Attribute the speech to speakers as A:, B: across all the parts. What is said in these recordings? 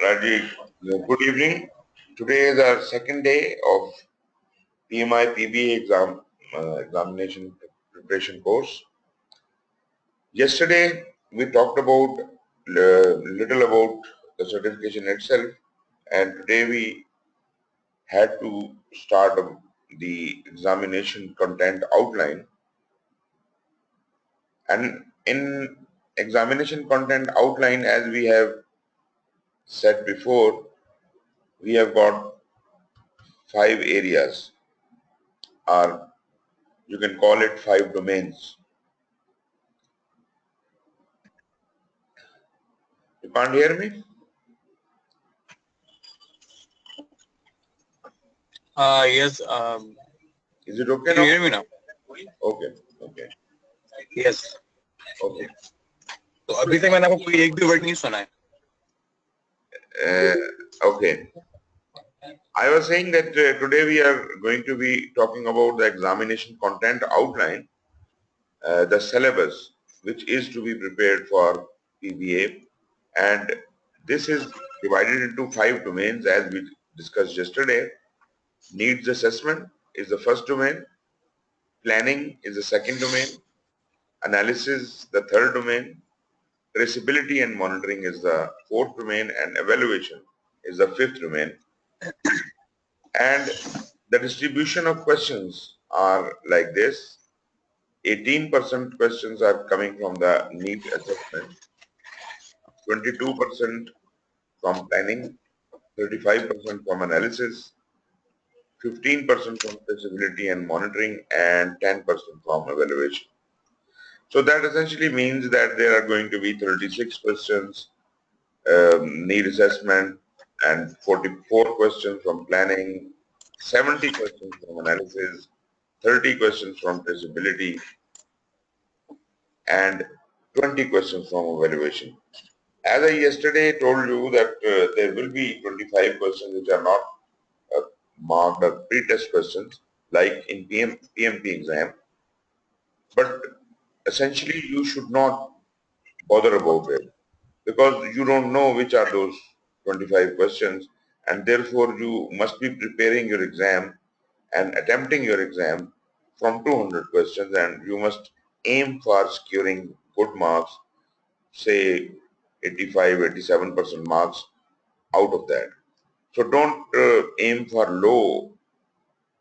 A: Rajiv, good evening. Today is our second day of PMI-PBA examination preparation course. Yesterday we talked about little about the certification itself, and today we had to start the examination content outline. And in examination content outline, as we have said before, we have got 5 areas, or you can call it 5 domains. You can't hear me?
B: Yes.
A: Is it okay
B: Can you
A: now?
B: hear me now?
A: Okay, okay,
B: Yes.
A: okay.
B: तो अभी तक मैंने आपको कोई एक भी word नहीं सुना है.
A: Okay. I was saying that today we are going to be talking about the examination content outline, the syllabus, which is to be prepared for PBA, and this is divided into 5 domains as we discussed yesterday. Needs assessment is the first domain, planning is the second domain, analysis the third domain, traceability and monitoring is the fourth domain, and evaluation is the fifth domain. And the distribution of questions are like this. 18% questions are coming from the need assessment, 22% from planning, 35% from analysis, 15% from traceability and monitoring, and 10% from evaluation. So that essentially means that there are going to be 36 questions need assessment, and 44 questions from planning, 70 questions from analysis, 30 questions from traceability, and 20 questions from evaluation. As I yesterday told you that there will be 25 questions which are not marked as pre-test questions like in PMP exam, but essentially you should not bother about it, because you don't know which are those 25 questions, and therefore you must be preparing your exam and attempting your exam from 200 questions, and you must aim for securing good marks, say 85, 87% marks out of that. So don't aim for low,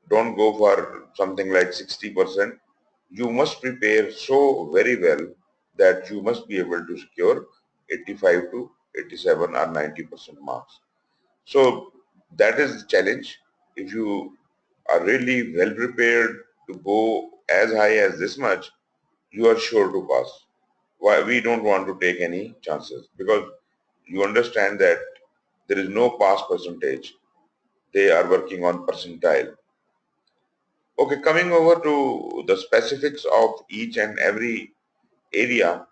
A: don't go for something like 60%. You must prepare so very well that you must be able to secure 85 to 87 or 90% marks. So that is the challenge. If you are really well prepared to go as high as this much, you are sure to pass. Why we don't want to take any chances, because you understand that there is no pass percentage. They are working on percentile. Okay, coming over to the specifics of each and every area.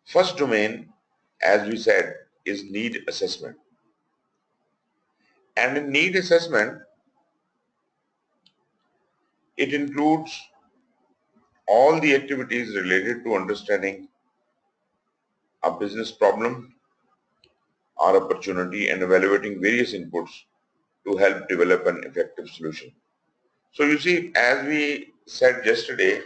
A: First domain, as we said, is need assessment. And in need assessment, it includes all the activities related to understanding a business problem or opportunity and evaluating various inputs to help develop an effective solution. So you see, as we said yesterday,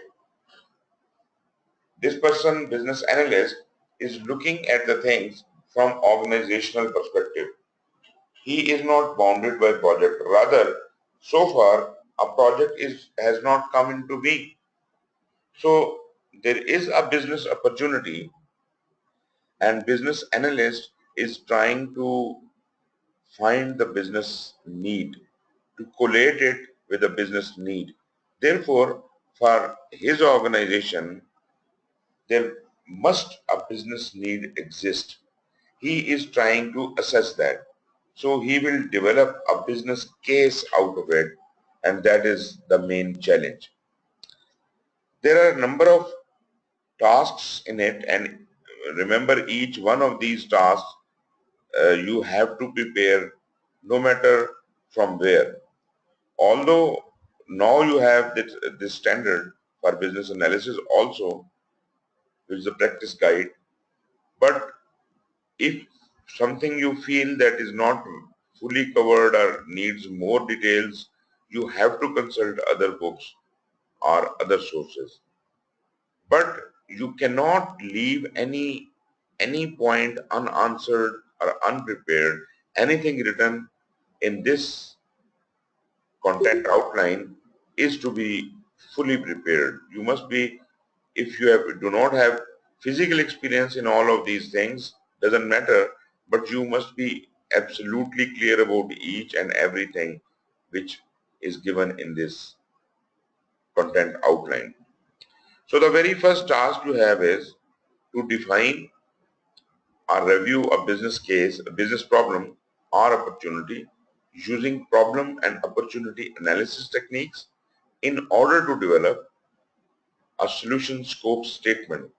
A: this person, business analyst, is looking at the things from organizational perspective. He is not bounded by project. Rather, so far, a project has not come into being. So there is a business opportunity, and business analyst is trying to find the business need, to collate it with a business need. Therefore, for his organization, there must a business need exist. He is trying to assess that. So he will develop a business case out of it, and that is the main challenge. There are a number of tasks in it, and remember, each one of these tasks you have to prepare no matter from where. Although now you have this standard for business analysis also, which is a practice guide, but if something you feel that is not fully covered or needs more details, you have to consult other books or other sources. But you cannot leave any point unanswered or unprepared. Anything written in this content outline is to be fully prepared. You must be, if you do not have physical experience in all of these things, doesn't matter, but you must be absolutely clear about each and everything which is given in this content outline. So the very first task you have is to define or review a business case, a business problem or opportunity using problem and opportunity analysis techniques in order to develop a solution scope statement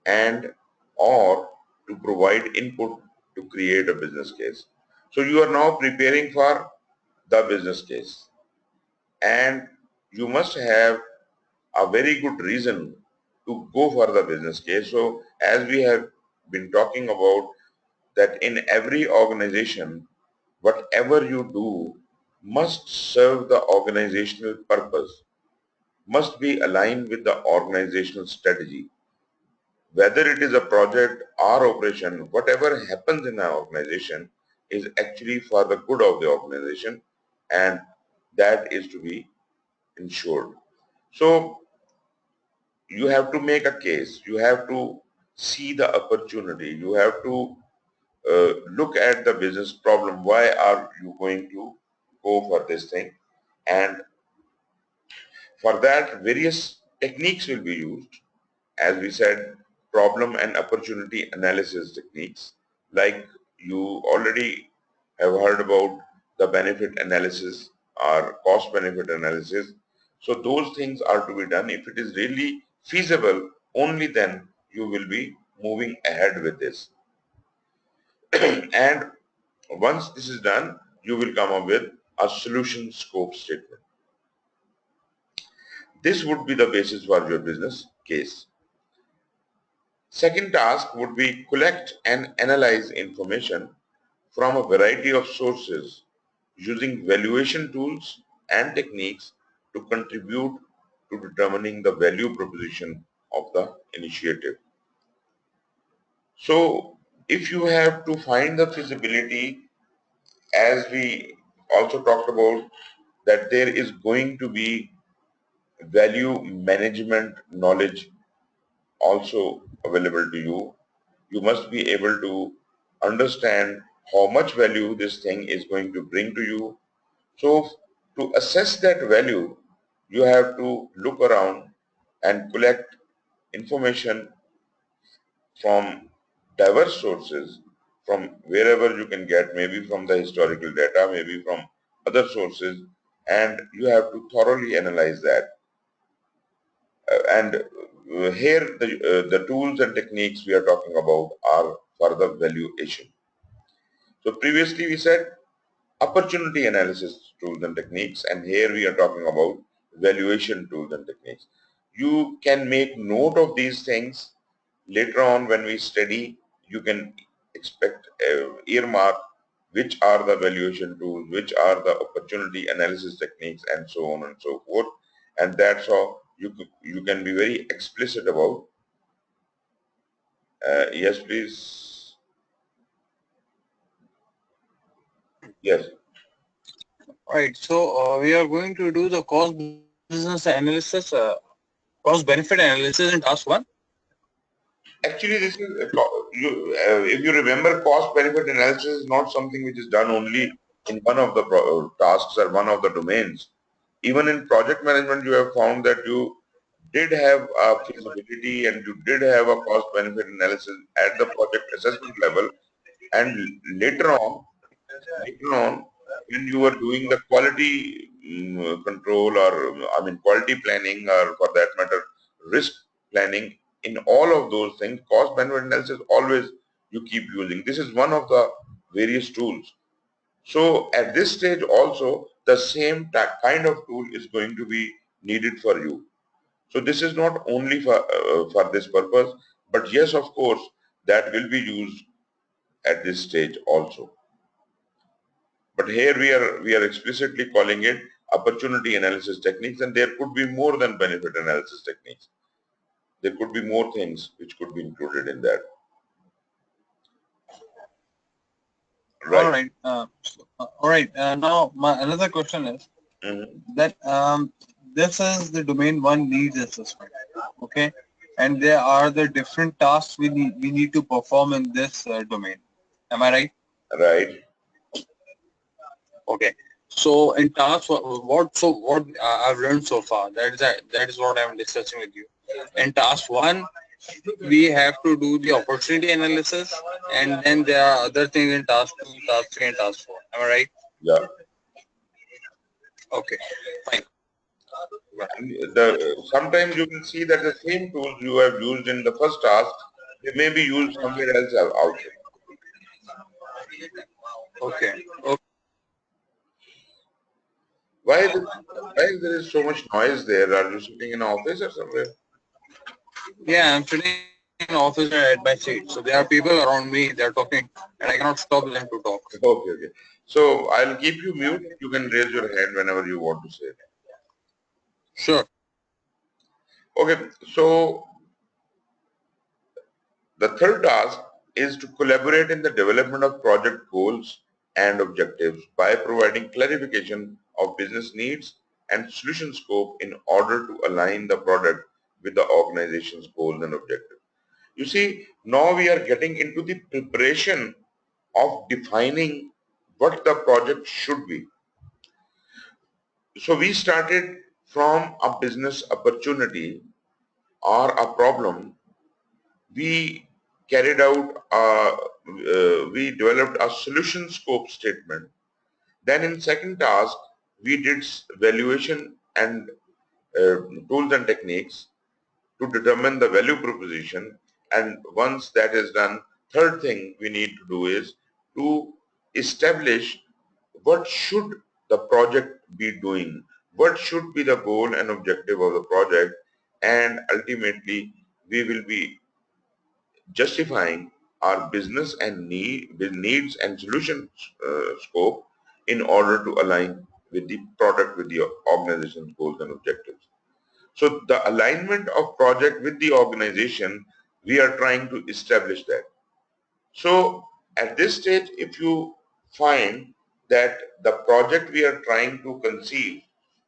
A: and or to provide input to create a business case. So you are now preparing for the business case, and you must have a very good reason to go for the business case. So as we have been talking about, that in every organization, whatever you do must serve the organizational purpose, must be aligned with the organizational strategy. Whether it is a project or operation, whatever happens in an organization is actually for the good of the organization, and that is to be ensured. So you have to make a case, you have to see the opportunity, you have to look at the business problem. Why are you going to go for this thing? And for that, various techniques will be used. As we said, problem and opportunity analysis techniques. Like you already have heard about the benefit analysis or cost benefit analysis. So those things are to be done. If it is really feasible, only then you will be moving ahead with this. And once this is done, you will come up with a solution scope statement. This would be the basis for your business case. Second task would be collect and analyze information from a variety of sources using valuation tools and techniques to contribute to determining the value proposition of the initiative. So if you have to find the feasibility, as we also talked about, that there is going to be value management knowledge also available to you. You must be able to understand how much value this thing is going to bring to you. So to assess that value, you have to look around and collect information from diverse sources, from wherever you can get, maybe from the historical data, maybe from other sources, and you have to thoroughly analyze that. And here the tools and techniques we are talking about are for the valuation. So previously we said opportunity analysis tools and techniques, and here we are talking about valuation tools and techniques. You can make note of these things later on when we study. You can expect earmark which are the valuation tools, which are the opportunity analysis techniques, and so on and so forth. And that's how you can be very explicit about. Yes, please. Yes.
B: Right. So we are going to do the cost business analysis, cost benefit analysis in task one.
A: Actually, this is if you remember, cost benefit analysis is not something which is done only in one of the tasks or one of the domains. Even in project management, you have found that you did have a feasibility and you did have a cost benefit analysis at the project assessment level, and later on, when you were doing the quality control, or I mean quality planning, or for that matter risk planning, in all of those things, cost benefit analysis always you keep using. This is one of the various tools. So at this stage also the same kind of tool is going to be needed for you. So this is not only for this purpose, but yes, of course, that will be used at this stage also. But here we are explicitly calling it opportunity analysis techniques, and there could be more than benefit analysis techniques. There could be more things which could be included in that.
B: All
A: Right.
B: right. All right. Now, my another question is
A: Mhm.
B: that this is the domain one needs assessment. Okay, and there are the different tasks we need to perform in this domain. Am I right?
A: Right.
B: Okay. So in tasks, what I've learned so far, that is what I'm discussing with you. In task one, we have to do the opportunity analysis, and then there are other things in task two, task three, and task four. Am I right?
A: Yeah.
B: Okay. Fine.
A: And sometimes you will see that the same tools you have used in the first task, they may be used somewhere else also.
B: Okay. Okay.
A: Why there is so much noise there? Are you sitting in an office or somewhere?
B: Yeah, I'm sitting in the office at my seat. So there are people around me. They're talking, and I cannot stop them to talk.
A: Okay, okay. So I'll keep you mute. You can raise your hand whenever you want to say.
B: Sure.
A: Okay, so the third task is to collaborate in the development of project goals and objectives by providing clarification of business needs and solution scope in order to align the product with the organization's goals and objectives. You see, now we are getting into the preparation of defining what the project should be. So we started from a business opportunity or a problem. We carried out, we developed a solution scope statement. Then in second task, we did valuation and tools and techniques to determine the value proposition. And once that is done, third thing we need to do is to establish what should the project be doing, what should be the goal and objective of the project, and ultimately we will be justifying our business and needs and solution scope in order to align with the product with the organization's goals and objectives. So the alignment of project with the organization, we are trying to establish that. So at this stage, if you find that the project we are trying to conceive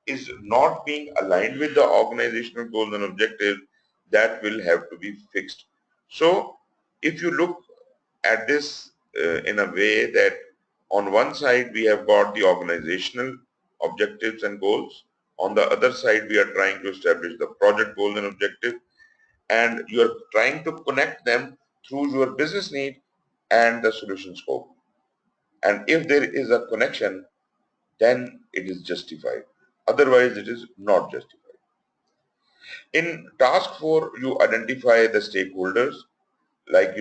A: is not being aligned with the organizational goals and objectives, that will have to be fixed. So if you look at this in a way that on one side we have got the organizational objectives and goals, on the other side we are trying to establish the project goals and objectives, and you are trying to connect them through your business need and the solution scope. And if there is a connection, then it is justified. Otherwise, it is not justified. In task 4, you identify the stakeholders, like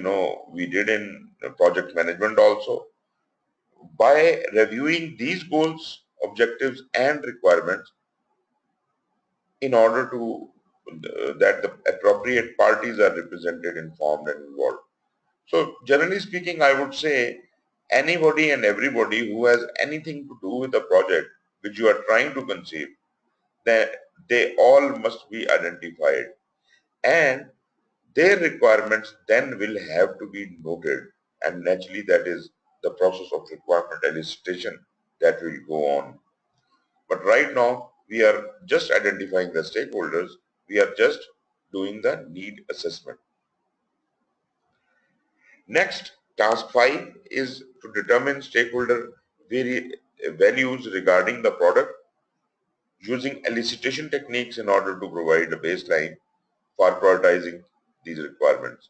A: we did in project management also. By reviewing these goals, objectives, and requirements in order to that the appropriate parties are represented, informed, and involved. So generally speaking, I would say anybody and everybody who has anything to do with the project which you are trying to conceive, that they all must be identified, and their requirements then will have to be noted, and naturally that is the process of requirement elicitation that will go on. But right now we are just identifying the stakeholders, we are just doing the need assessment. Next, task 5 is to determine stakeholder values regarding the product using elicitation techniques in order to provide a baseline for prioritizing these requirements.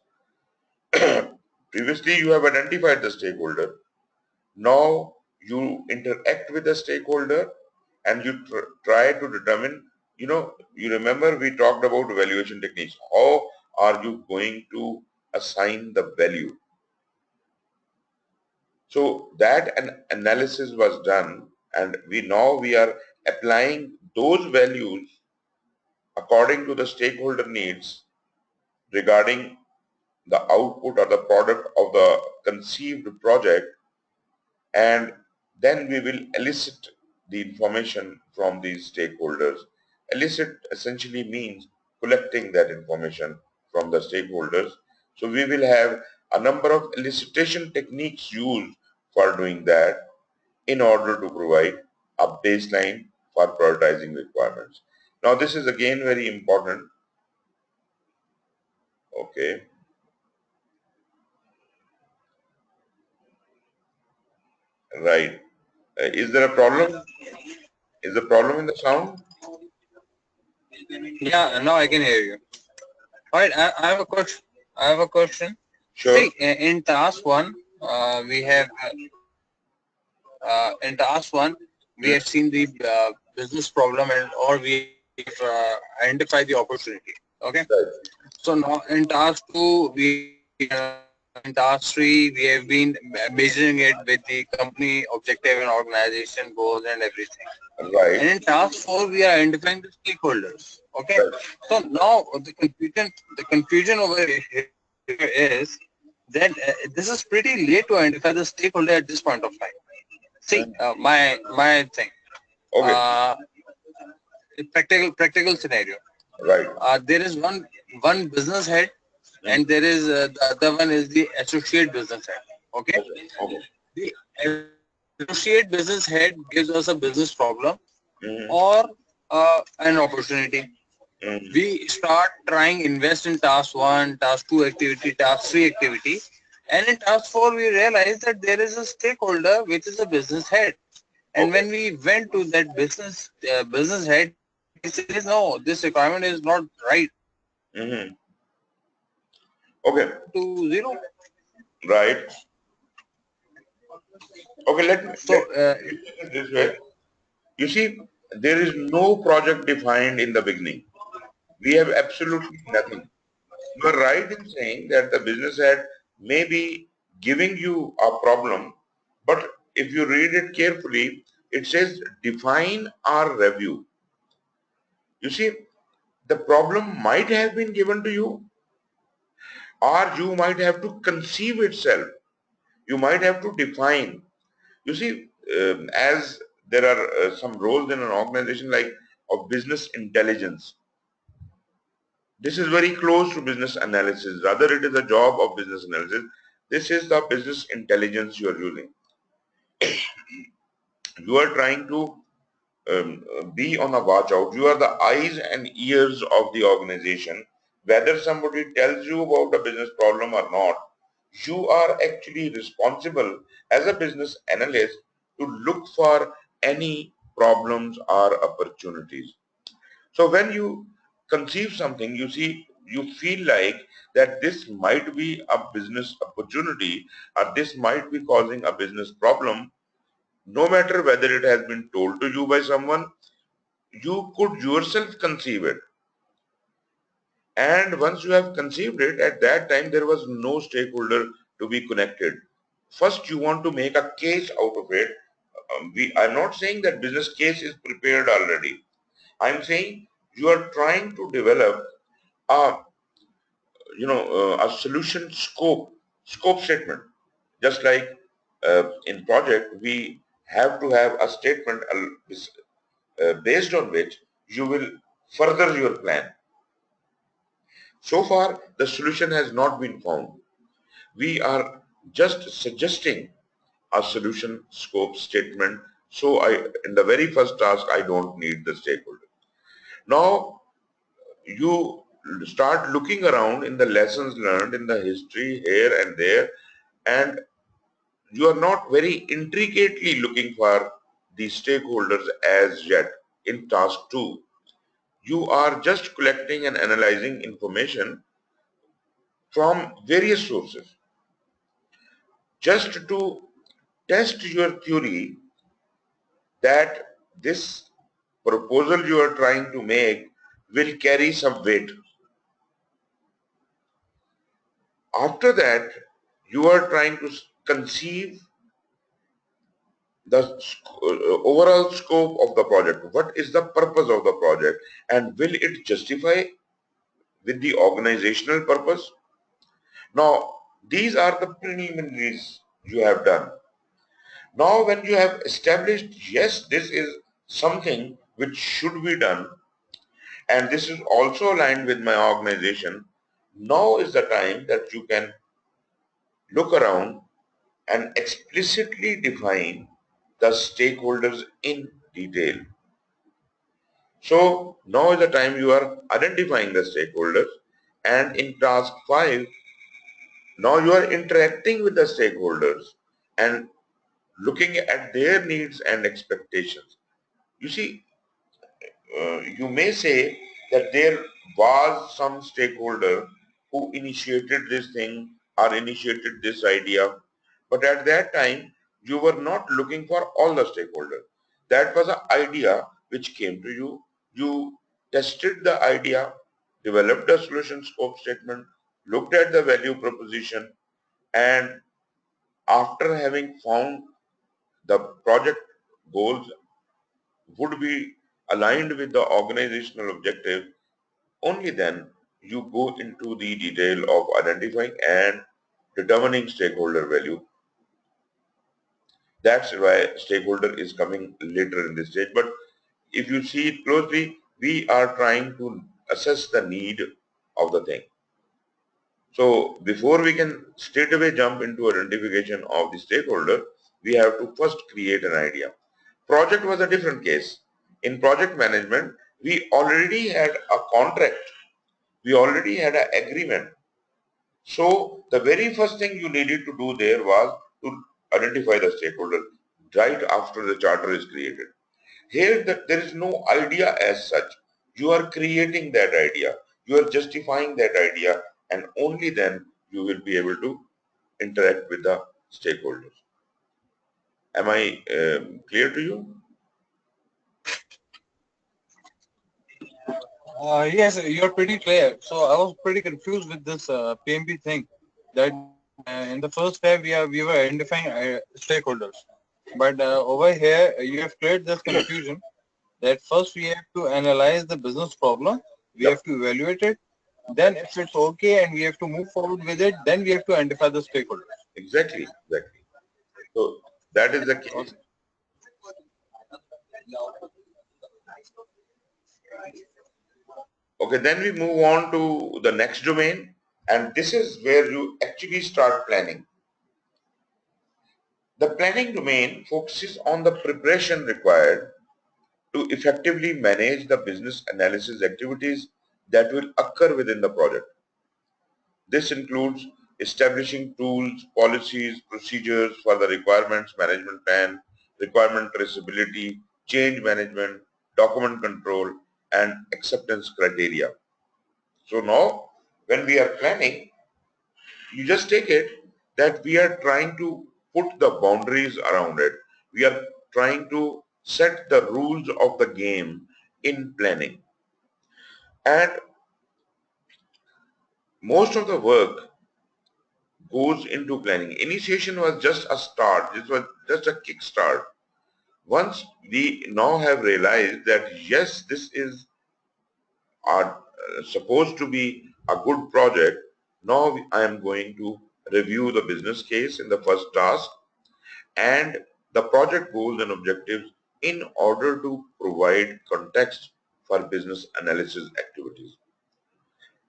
A: Previously, you have identified the stakeholder. Now, you interact with the stakeholder and you try to determine, you remember we talked about evaluation techniques. How are you going to assign the value? So that an analysis was done, and we are applying those values according to the stakeholder needs regarding the output or the product of the conceived project, and then we will elicit the information from these stakeholders. Elicit essentially means collecting that information from the stakeholders. So we will have a number of elicitation techniques used for doing that in order to provide a baseline for prioritizing requirements. Now this is again very important. Okay, right. Is there a problem? Is the problem in the sound?
B: Yeah, now I can hear you. All right, I have a question. I have a question.
A: Sure.
B: See, in task one, we have in task one we
A: Mm,
B: have seen the business problem and or we have identified the opportunity. Okay.
A: right.
B: So now in task two, in task three, we have been measuring it with the company objective and organization goals and everything.
A: Right.
B: And in task four, we are identifying the stakeholders. Okay.
A: Right.
B: So now the confusion over here is that this is pretty late to identify the stakeholder at this point of time. See,
A: Mm,
B: my thing,
A: okay.
B: uh, practical scenario.
A: Right.
B: There is one business head,
A: Mm,
B: and there is the other one is the associate business head. Okay,
A: okay. Okay.
B: the associate business head gives us a business problem
A: Mm,
B: or an opportunity.
A: mm,
B: We start trying invest in task one, task two activity, task three activity, and in task four we realize that there is a stakeholder which is a business head. And
A: okay.
B: when we went to that business head, he says, "No, this requirement is not right."
A: Mm,
B: To
A: okay.
B: zero.
A: Right. Okay.
B: So
A: Let me put it this way. You see, there is no project defined in the beginning. We have absolutely nothing. You are right in saying that the business head may be giving you a problem, but if you read it carefully, it says define or review. You see, the problem might have been given to you, or you might have to conceive itself. You might have to define. You see, as there are some roles in an organization like of business intelligence. This is very close to business analysis. Rather, it is a job of business analysis. This is the business intelligence you are using. You are trying to be on a watch out. You are the eyes and ears of the organization. Whether somebody tells you about a business problem or not, you are actually responsible as a business analyst to look for any problems or opportunities. So when you conceive something, you feel like that this might be a business opportunity or this might be causing a business problem, no matter whether it has been told to you by someone, you could yourself conceive it. And once you have conceived it, at that time there was no stakeholder to be connected. First, you want to make a case out of it. I'm not saying that business case is prepared already. I'm saying you are trying to develop a a solution scope statement. Just like in project, we have to have a statement based on which you will further your plan. So far, the solution has not been found. We are just suggesting a solution scope statement. So in the very first task, I don't need the stakeholder. Now, you start looking around in the lessons learned in the history here and there, and you are not very intricately looking for the stakeholders as yet in task 2. You are just collecting and analyzing information from various sources just to test your theory that this proposal you are trying to make will carry some weight. After that, you are trying to conceive the overall scope of the project. What is the purpose of the project and will it justify with the organizational purpose? Now, These are the preliminaries you have done. Now when you have established, yes, this is something which should be done and this is also aligned with my organization, now is the time that you can look around and explicitly define the stakeholders in detail. So now is the time you are identifying the stakeholders, and in task 5, now you are interacting with the stakeholders and looking at their needs and expectations. You see, you may say that there was some stakeholder who initiated this thing or initiated this idea, but at that time you were not looking for all the stakeholders. That was an idea which came to you. You tested the idea, developed a solution scope statement, looked at the value proposition, and after having found the project goals would be aligned with the organizational objective, only then you go into the detail of identifying and determining stakeholder value. That's why stakeholder is coming later in this stage. But if you see it closely, we are trying to assess the need of the thing. So before we can straight away jump into identification of the stakeholder, we have to first create an idea. Project was a different case. In project management, we already had a contract. We already had an agreement. So the very first thing you needed to do there was to identify the stakeholder right after the charter is created. Here there is no idea as such. You are creating that idea. You are justifying that idea, and only then you will be able to interact with the stakeholders. Am I clear to you?
B: Yes, you're pretty clear. So I was pretty confused with this PMP thing. That in the first step we were identifying stakeholders, but over here you have created this confusion that first we have to analyze the business problem, we
A: Yep.
B: have to evaluate it, then if it's okay and we have to move forward with it, then we have to identify the stakeholders.
A: Exactly. Exactly. So that is the case. Okay, then we move on to the next domain, and this is where you actually start planning. The planning domain focuses on the preparation required to effectively manage the business analysis activities that will occur within the project. This includes establishing tools, policies, procedures for the requirements management plan, requirement traceability, change management, document control, and acceptance criteria. So now, when we are planning, you just take it that we are trying to put the boundaries around it. We are trying to set the rules of the game in planning. And most of the work goes into planning. Initiation was just a start. This was just a kickstart. Once we now have realized that yes, this is supposed to be a good project, now I am going to review the business case in the first task and the project goals and objectives in order to provide context for business analysis activities.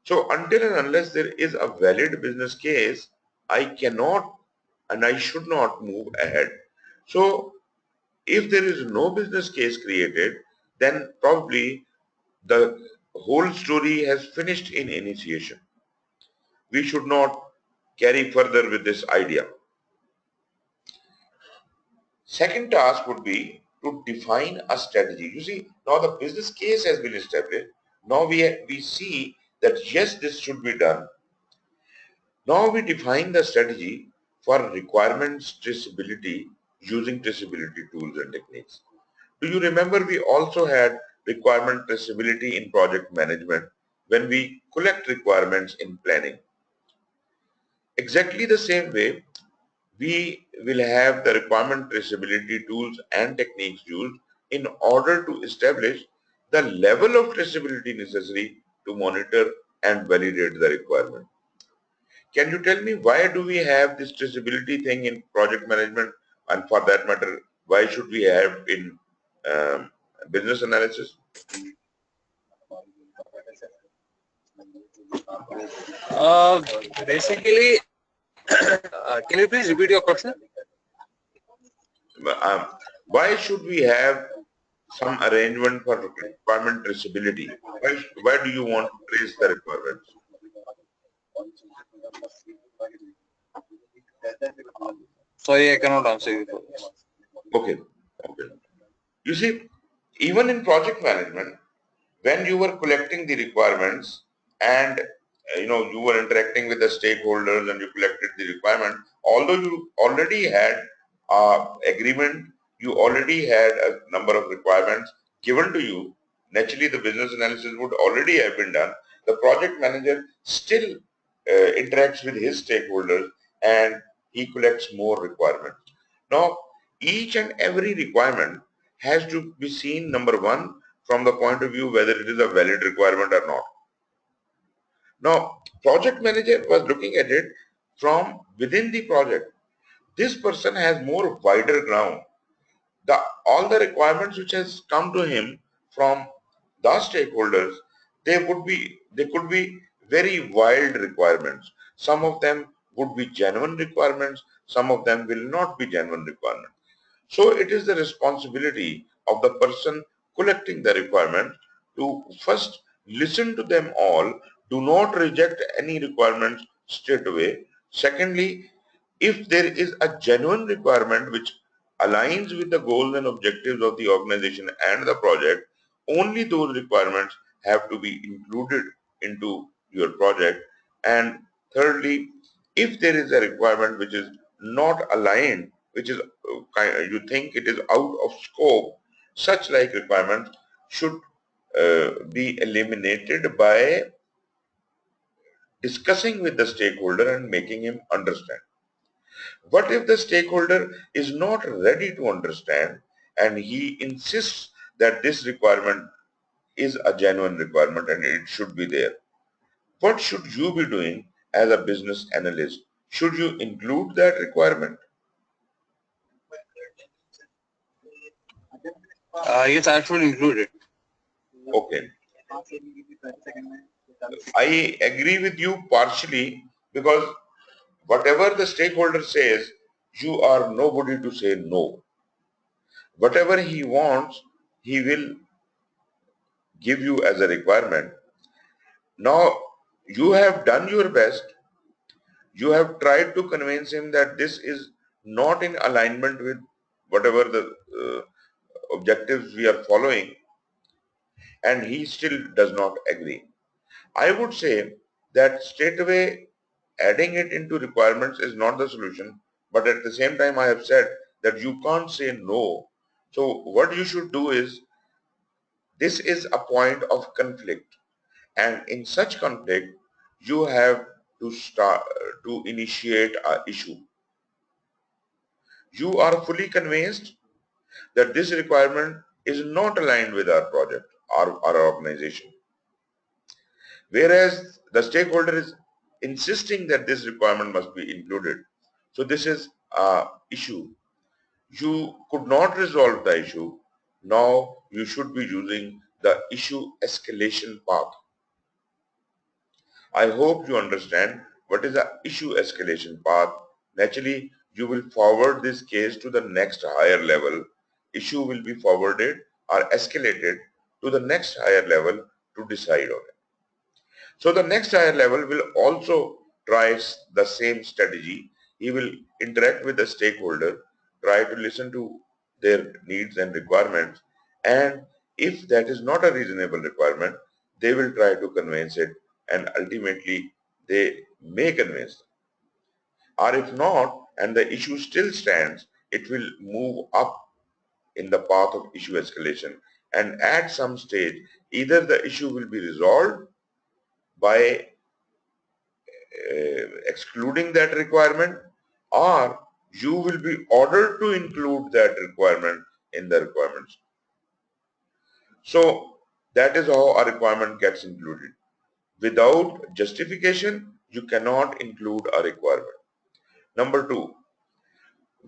A: So until and unless there is a valid business case, I cannot and I should not move ahead. So if there is no business case created, then probably the whole story has finished in initiation. We should not carry further with this idea. Second task would be to define a strategy. You see, now the business case has been established. Now we see that yes, this should be done. Now we define the strategy for requirements traceability using traceability tools and techniques. Do you remember we also had requirement traceability in project management when we collect requirements in planning? Exactly the same way, we will have the requirement traceability tools and techniques used in order to establish the level of traceability necessary to monitor and validate the requirement. Can you tell me why do we have this traceability thing in project management, and for that matter, why should we have in um, business analysis?
B: Basically, can you please repeat your question?
A: Um, why should we have some arrangement for requirement traceability? Why do you want to trace the requirements?
B: Sorry, I cannot answer you for this.
A: Okay, okay. You see, even in project management, when you were collecting the requirements and you were interacting with the stakeholders and you collected the requirement, although you already had agreement, you already had a number of requirements given to you, naturally the business analysis would already have been done. The project manager still interacts with his stakeholders and he collects more requirements. Now, each and every requirement has to be seen, number one, from the point of view whether it is a valid requirement or not. Now, project manager was looking at it from within the project. This person has more wider ground. All the requirements which has come to him from the stakeholders, they could be very wild requirements. Some of them would be genuine requirements, some of them will not be genuine requirements. So it is the responsibility of the person collecting the requirement to first listen to them all, do not reject any requirements straight away. Secondly, if there is a genuine requirement which aligns with the goals and objectives of the organization and the project, only those requirements have to be included into your project. And thirdly, if there is a requirement which is not aligned, which is you think it is out of scope, such like requirements should be eliminated by discussing with the stakeholder and making him understand. What if the stakeholder is not ready to understand and he insists that this requirement is a genuine requirement and it should be there? What should you be doing as a business analyst? Should you include that requirement?
B: Yes, I should include it.
A: Okay. I agree with you partially because whatever the stakeholder says, you are nobody to say no. Whatever he wants, he will give you as a requirement. Now, you have done your best. You have tried to convince him that this is not in alignment with whatever the objectives we are following, and he still does not agree. I would say that straight away adding it into requirements is not the solution, but at the same time I have said that you can't say no. So what you should do is, this is a point of conflict, and in such conflict you have to start to initiate an issue. You are fully convinced that this requirement is not aligned with our project or our organization, whereas the stakeholder is insisting that this requirement must be included. So this is a issue. You could not resolve the issue. Now you should be using the issue escalation path. I hope you understand what is the issue escalation path. Naturally, you will forward this case to the next higher level. Issue will be forwarded or escalated to the next higher level to decide on it. So the next higher level will also try the same strategy. He will interact with the stakeholder, try to listen to their needs and requirements, and if that is not a reasonable requirement, they will try to convince it, and ultimately they may convince them. Or if not, and the issue still stands, it will move up in the path of issue escalation, and at some stage either the issue will be resolved by excluding that requirement, or you will be ordered to include that requirement in the requirements. So that is how a requirement gets included. Without justification, you cannot include a requirement. Number two,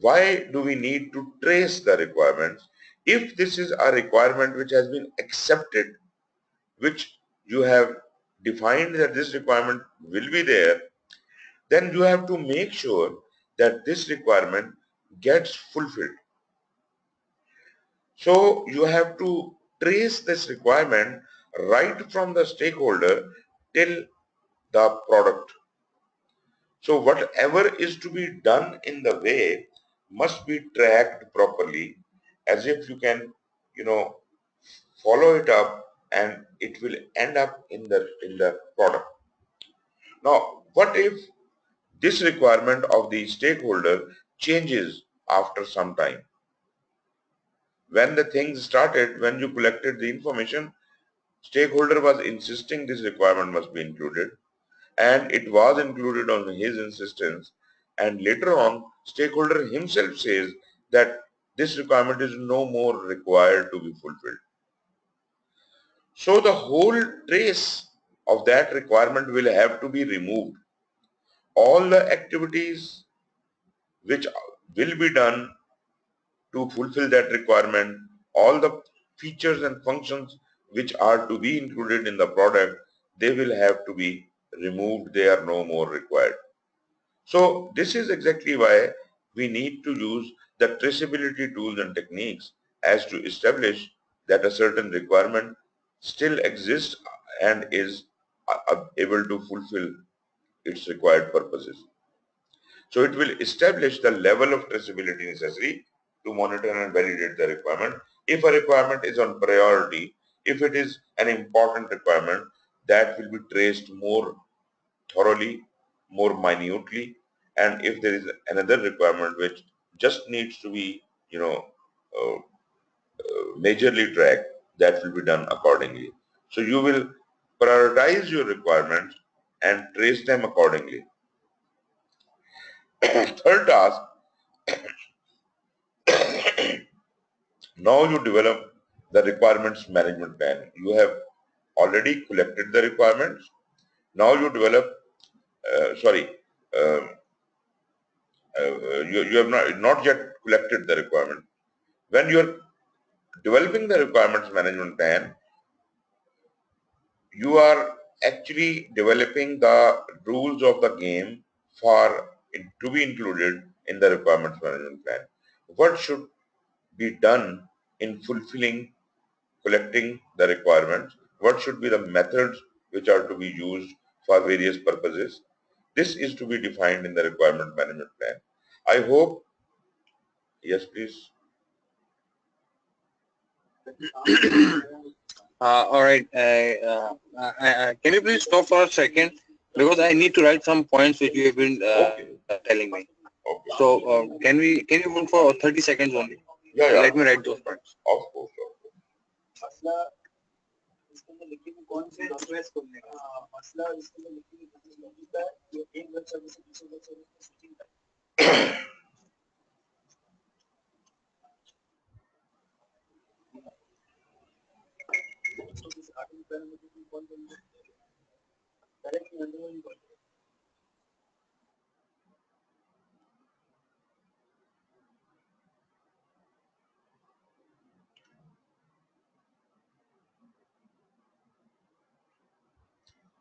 A: why do we need to trace the requirements? If this is a requirement which has been accepted, which you have defined that this requirement will be there, then you have to make sure that this requirement gets fulfilled. So you have to trace this requirement right from the stakeholder till the product. So whatever is to be done in the way must be tracked properly, as if you can, follow it up and it will end up in the product. Now, what if this requirement of the stakeholder changes after some time? When the things started, when you collected the information, stakeholder was insisting this requirement must be included, and it was included on his insistence, and later on stakeholder himself says that this requirement is no more required to be fulfilled. So the whole trace of that requirement will have to be removed. All the activities which will be done to fulfill that requirement, all the features and functions which are to be included in the product, they will have to be removed. They are no more required. So this is exactly why we need to use the traceability tools and techniques as to establish that a certain requirement still exists and is able to fulfill its required purposes. So it will establish the level of traceability necessary to monitor and validate the requirement. If a requirement is on priority, if it is an important requirement, that will be traced more thoroughly, more minutely, and if there is another requirement which just needs to be, uh, majorly tracked, that will be done accordingly. So you will prioritize your requirements and trace them accordingly. Third task, now you develop the requirements management plan. You have already collected the requirements. Now you develop, sorry, um, you have not yet collected the requirement. When you are developing the requirements management plan, you are actually developing the rules of the game for it to be included in the requirements management plan. What should be done in fulfilling, collecting the requirements? What should be the methods which are to be used for various purposes? This is to be defined in the requirement management plan. I hope, yes please.
B: All right. Can you please stop for a second, because I need to write some points which you have been
A: Okay,
B: telling me.
A: okay.
B: So can you hold for 30 seconds only?
A: Yeah, yeah,
B: Let me write those points.
A: of course.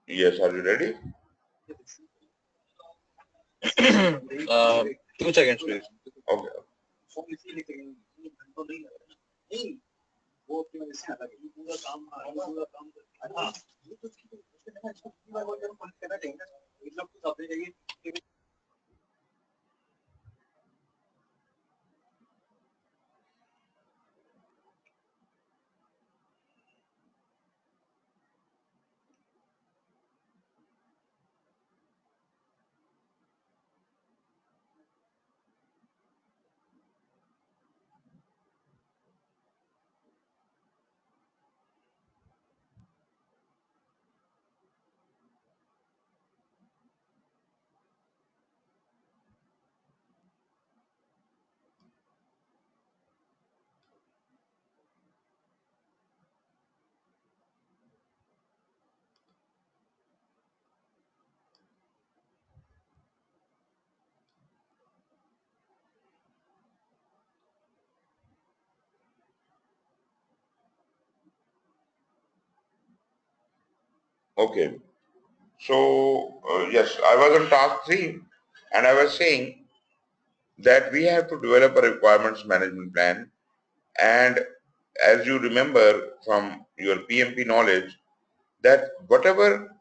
A: Yes, are you ready?
B: uh, 2 seconds, please.
A: Okay. Okay. So, yes, I was on task 3 and I was saying that we have to develop a requirements management plan. And as you remember from your PMP knowledge, that whatever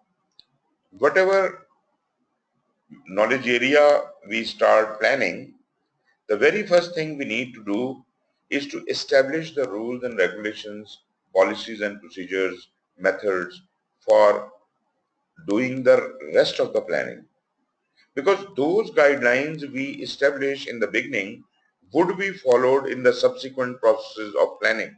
A: knowledge area we start planning, the very first thing we need to do is to establish the rules and regulations, policies and procedures, methods for doing the rest of the planning. Because those guidelines we establish in the beginning would be followed in the subsequent processes of planning.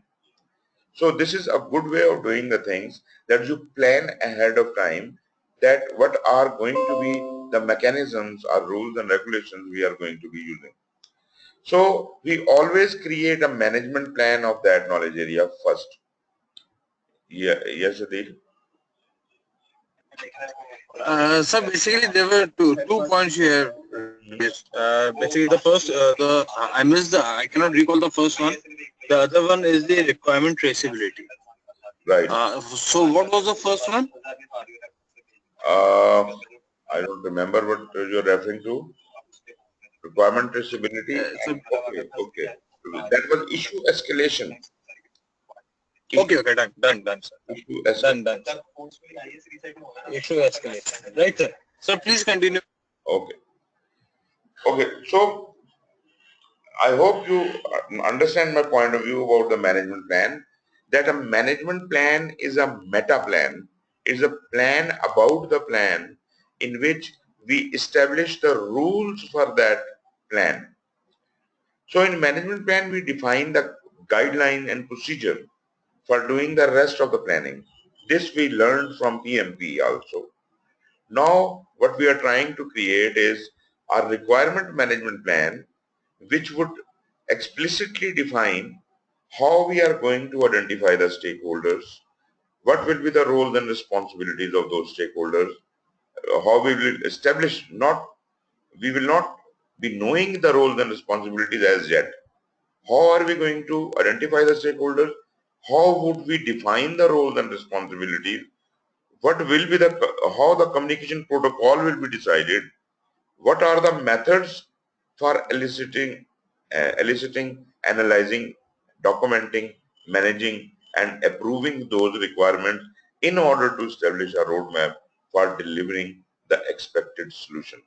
A: So this is a good way of doing the things, that you plan ahead of time that what are going to be the mechanisms or rules and regulations we are going to be using. So we always create a management plan of that knowledge area first. Yeah, yes, Adil.
B: So basically, there were two points you have raised. Basically, the first, I missed the, I cannot recall the first one. The other one is the requirement traceability.
A: Right.
B: So what was the first one?
A: Uh, I don't remember what you're referring to. Requirement traceability.
B: So,
A: Okay. That was issue escalation.
B: okay, done, sir.
A: Issue escalation.
B: Done, sir. Issue escalation. Right, sir. So please continue.
A: Okay. Okay. So I hope you understand my point of view about the management plan. That a management plan is a meta plan, is a plan about the plan in which we establish the rules for that plan. So in management plan, we define the guideline and procedure for doing the rest of the planning. This we learned from PMP also. Now what we are trying to create is a requirement management plan which would explicitly define how we are going to identify the stakeholders, what will be the roles and responsibilities of those stakeholders, how we will establish, we will not be knowing the roles and responsibilities as yet. How are we going to identify the stakeholders? How would we define the roles and responsibilities? What will be how the communication protocol will be decided? What are the methods for eliciting, analyzing, documenting, managing, and approving those requirements in order to establish a roadmap for delivering the expected solution?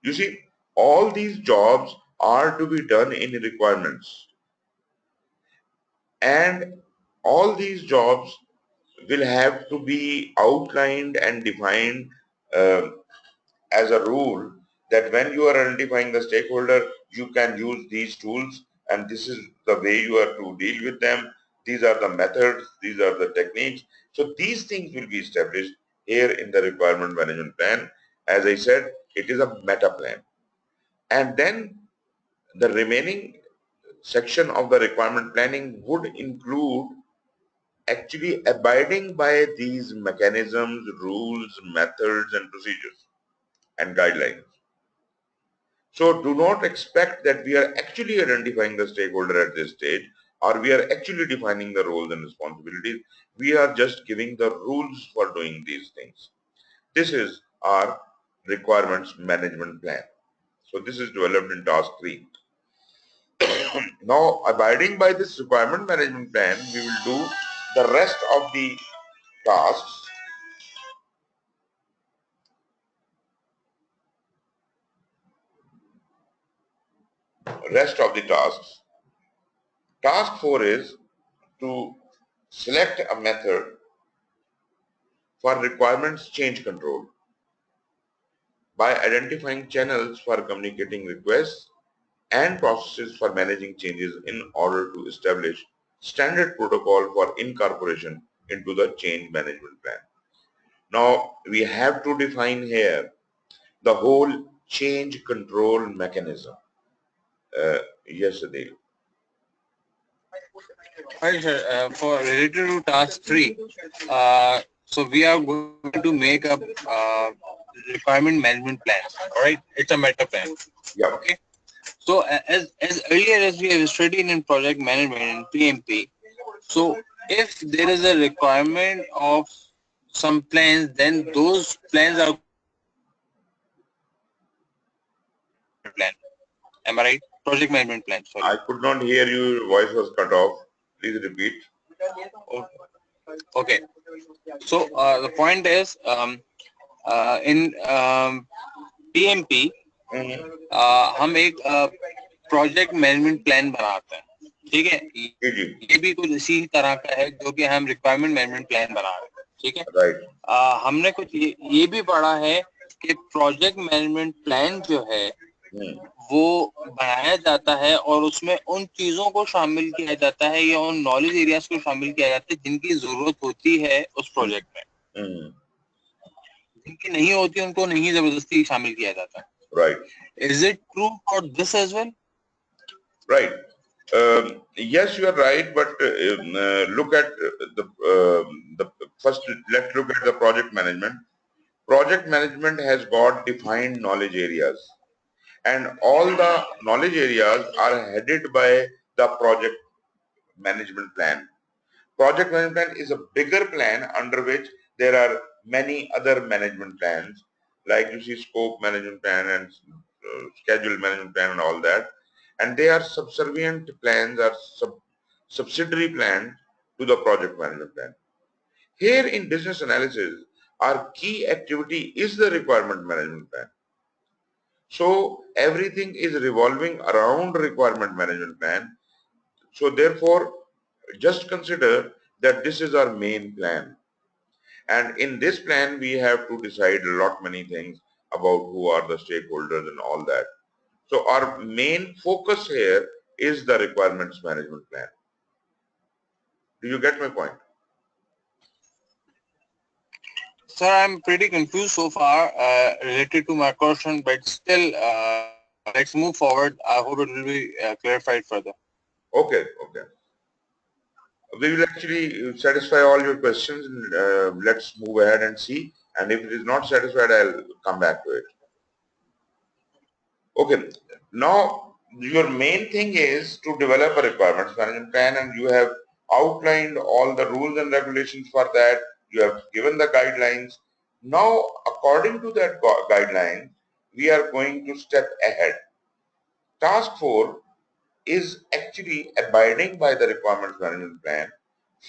A: You see, all these jobs are to be done in requirements, and all these jobs will have to be outlined and defined uh, as a rule, that when you are identifying the stakeholder, you can use these tools and this is the way you are to deal with them. These are the methods, these are the techniques. So these things will be established here in the requirement management plan. As I said, it is a meta plan. And then the remaining section of the requirement planning would include actually abiding by these mechanisms, rules, methods, and procedures and guidelines. So do not expect that we are actually identifying the stakeholder at this stage, or we are actually defining the roles and responsibilities. We are just giving the rules for doing these things. This is our requirements management plan. So this is developed in task 3. Now, abiding by this requirement management plan, we will do the tasks, rest of the tasks. Task 4 is to select a method for requirements change control by identifying channels for communicating requests and processes for managing changes in order to establish standard protocol for incorporation into the change management plan. Now we have to define here the whole change control mechanism. Yes, Adil.
B: Right, sir. For related to task 3, so we are going to make a requirement management plan. All right, it's a meta plan.
A: Yeah.
B: Okay. So as earlier as we have studied in project management in PMP, so if there is a requirement of some plans, then those plans are plan. Am I right? Project management plan. Sorry.
A: I could not hear you. Your voice was cut off. Please repeat.
B: Okay. So the point is, in PMP,
A: हम्म,
B: हम एक project management plan बनाते हैं, ठीक है.
A: जी जी,
B: ये भी कुछ इसी तरह का है जो कि हम रिक्वायरमेंट मैनेजमेंट प्लान बना रहे हैं, ठीक है.
A: राइट.
B: हमने कुछ ये भी पढ़ा है कि प्रोजेक्ट मैनेजमेंट प्लान जो है वो बनाया जाता है और उसमें उन चीजों को शामिल किया जाता है या उन नॉलेज एरियाज को शामिल किया जाता है जिनकी जरूरत होती है उस प्रोजेक्ट में. जिनकी नहीं होती उनको नहीं जबरदस्ती शामिल किया जाता.
A: Right.
B: Is it true for this as well?
A: Right. Yes, you are right, but look at the first. Let's look at the project management. Project management has got defined knowledge areas, and all the knowledge areas are headed by the project management plan. Project management plan is a bigger plan under which there are many other management plans, like you see scope management plan and schedule management plan and all that. And they are subservient plans or subsidiary plans to the project management plan. Here in business analysis, our key activity is the requirement management plan. So everything is revolving around requirement management plan. So therefore, just consider that this is our main plan. And in this plan, we have to decide a lot many things about who are the stakeholders and all that. So our main focus here is the requirements management plan. Do you get my point?
B: Sir, I'm pretty confused so far related to my question, but still, let's move forward. I hope it will be clarified further.
A: Okay, okay. We will actually satisfy all your questions. Let's move ahead and see. And if it is not satisfied, I'll come back to it. Okay. Now, your main thing is to develop a requirements management plan, and you have outlined all the rules and regulations for that. You have given the guidelines. Now, according to that guideline, we are going to step ahead. Task 4 is actually abiding by the requirements management plan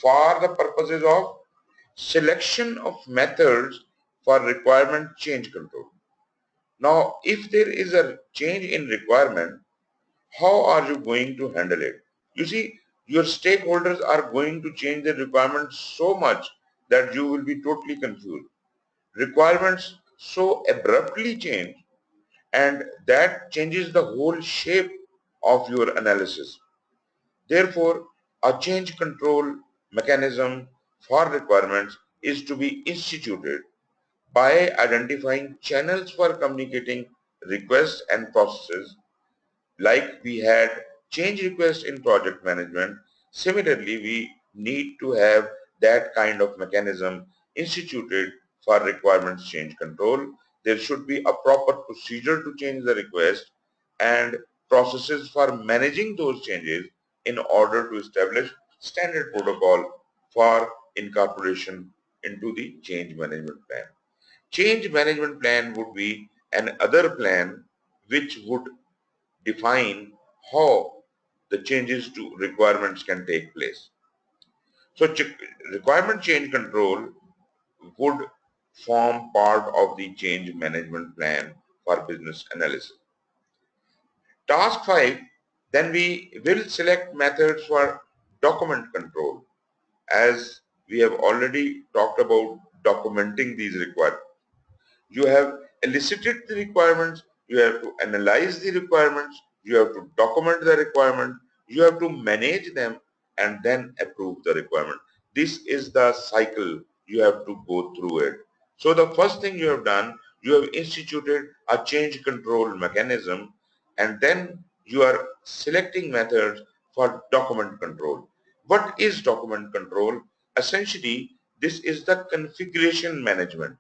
A: for the purposes of selection of methods for requirement change control. Now, if there is a change in requirement, how are you going to handle it? You see, your stakeholders are going to change their requirements so much that you will be totally confused. Requirements so abruptly change, and that changes the whole shape of your analysis. Therefore, a change control mechanism for requirements is to be instituted by identifying channels for communicating requests and processes. Like we had change requests in project management, similarly we need to have that kind of mechanism instituted for requirements change control. There should be a proper procedure to change the request and processes for managing those changes in order to establish standard protocol for incorporation into the change management plan. Change management plan would be an other plan which would define how the changes to requirements can take place. So requirement change control would form part of the change management plan for business analysis. Task 5, then we will select methods for document control, as we have already talked about documenting these requirements. You have elicited the requirements, you have to analyze the requirements, you have to document the requirement, you have to manage them and then approve the requirement. This is the cycle you have to go through it. So the first thing you have done, you have instituted a change control mechanism, and then you are selecting methods for document control. What is document control? Essentially, this is the configuration management.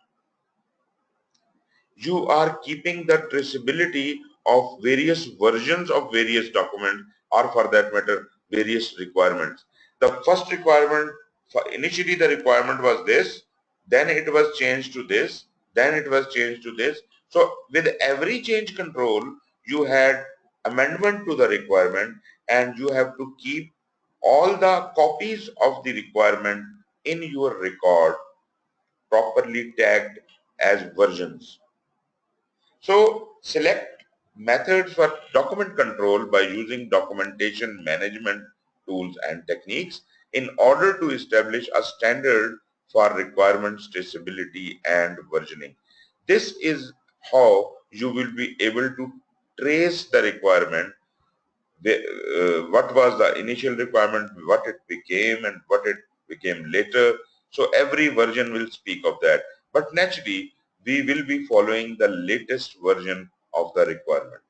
A: You are keeping the traceability of various versions of various documents, or for that matter various requirements. The first requirement, initially the requirement was this, then it was changed to this, then it was changed to this. So with every change control, you had amendment to the requirement, and you have to keep all the copies of the requirement in your record properly tagged as versions. So select methods for document control by using documentation management tools and techniques in order to establish a standard for requirements traceability and versioning. This is how you will be able to trace the requirement, what was the initial requirement, what it became, and what it became later. So every version will speak of that. But naturally, we will be following the latest version of the requirement.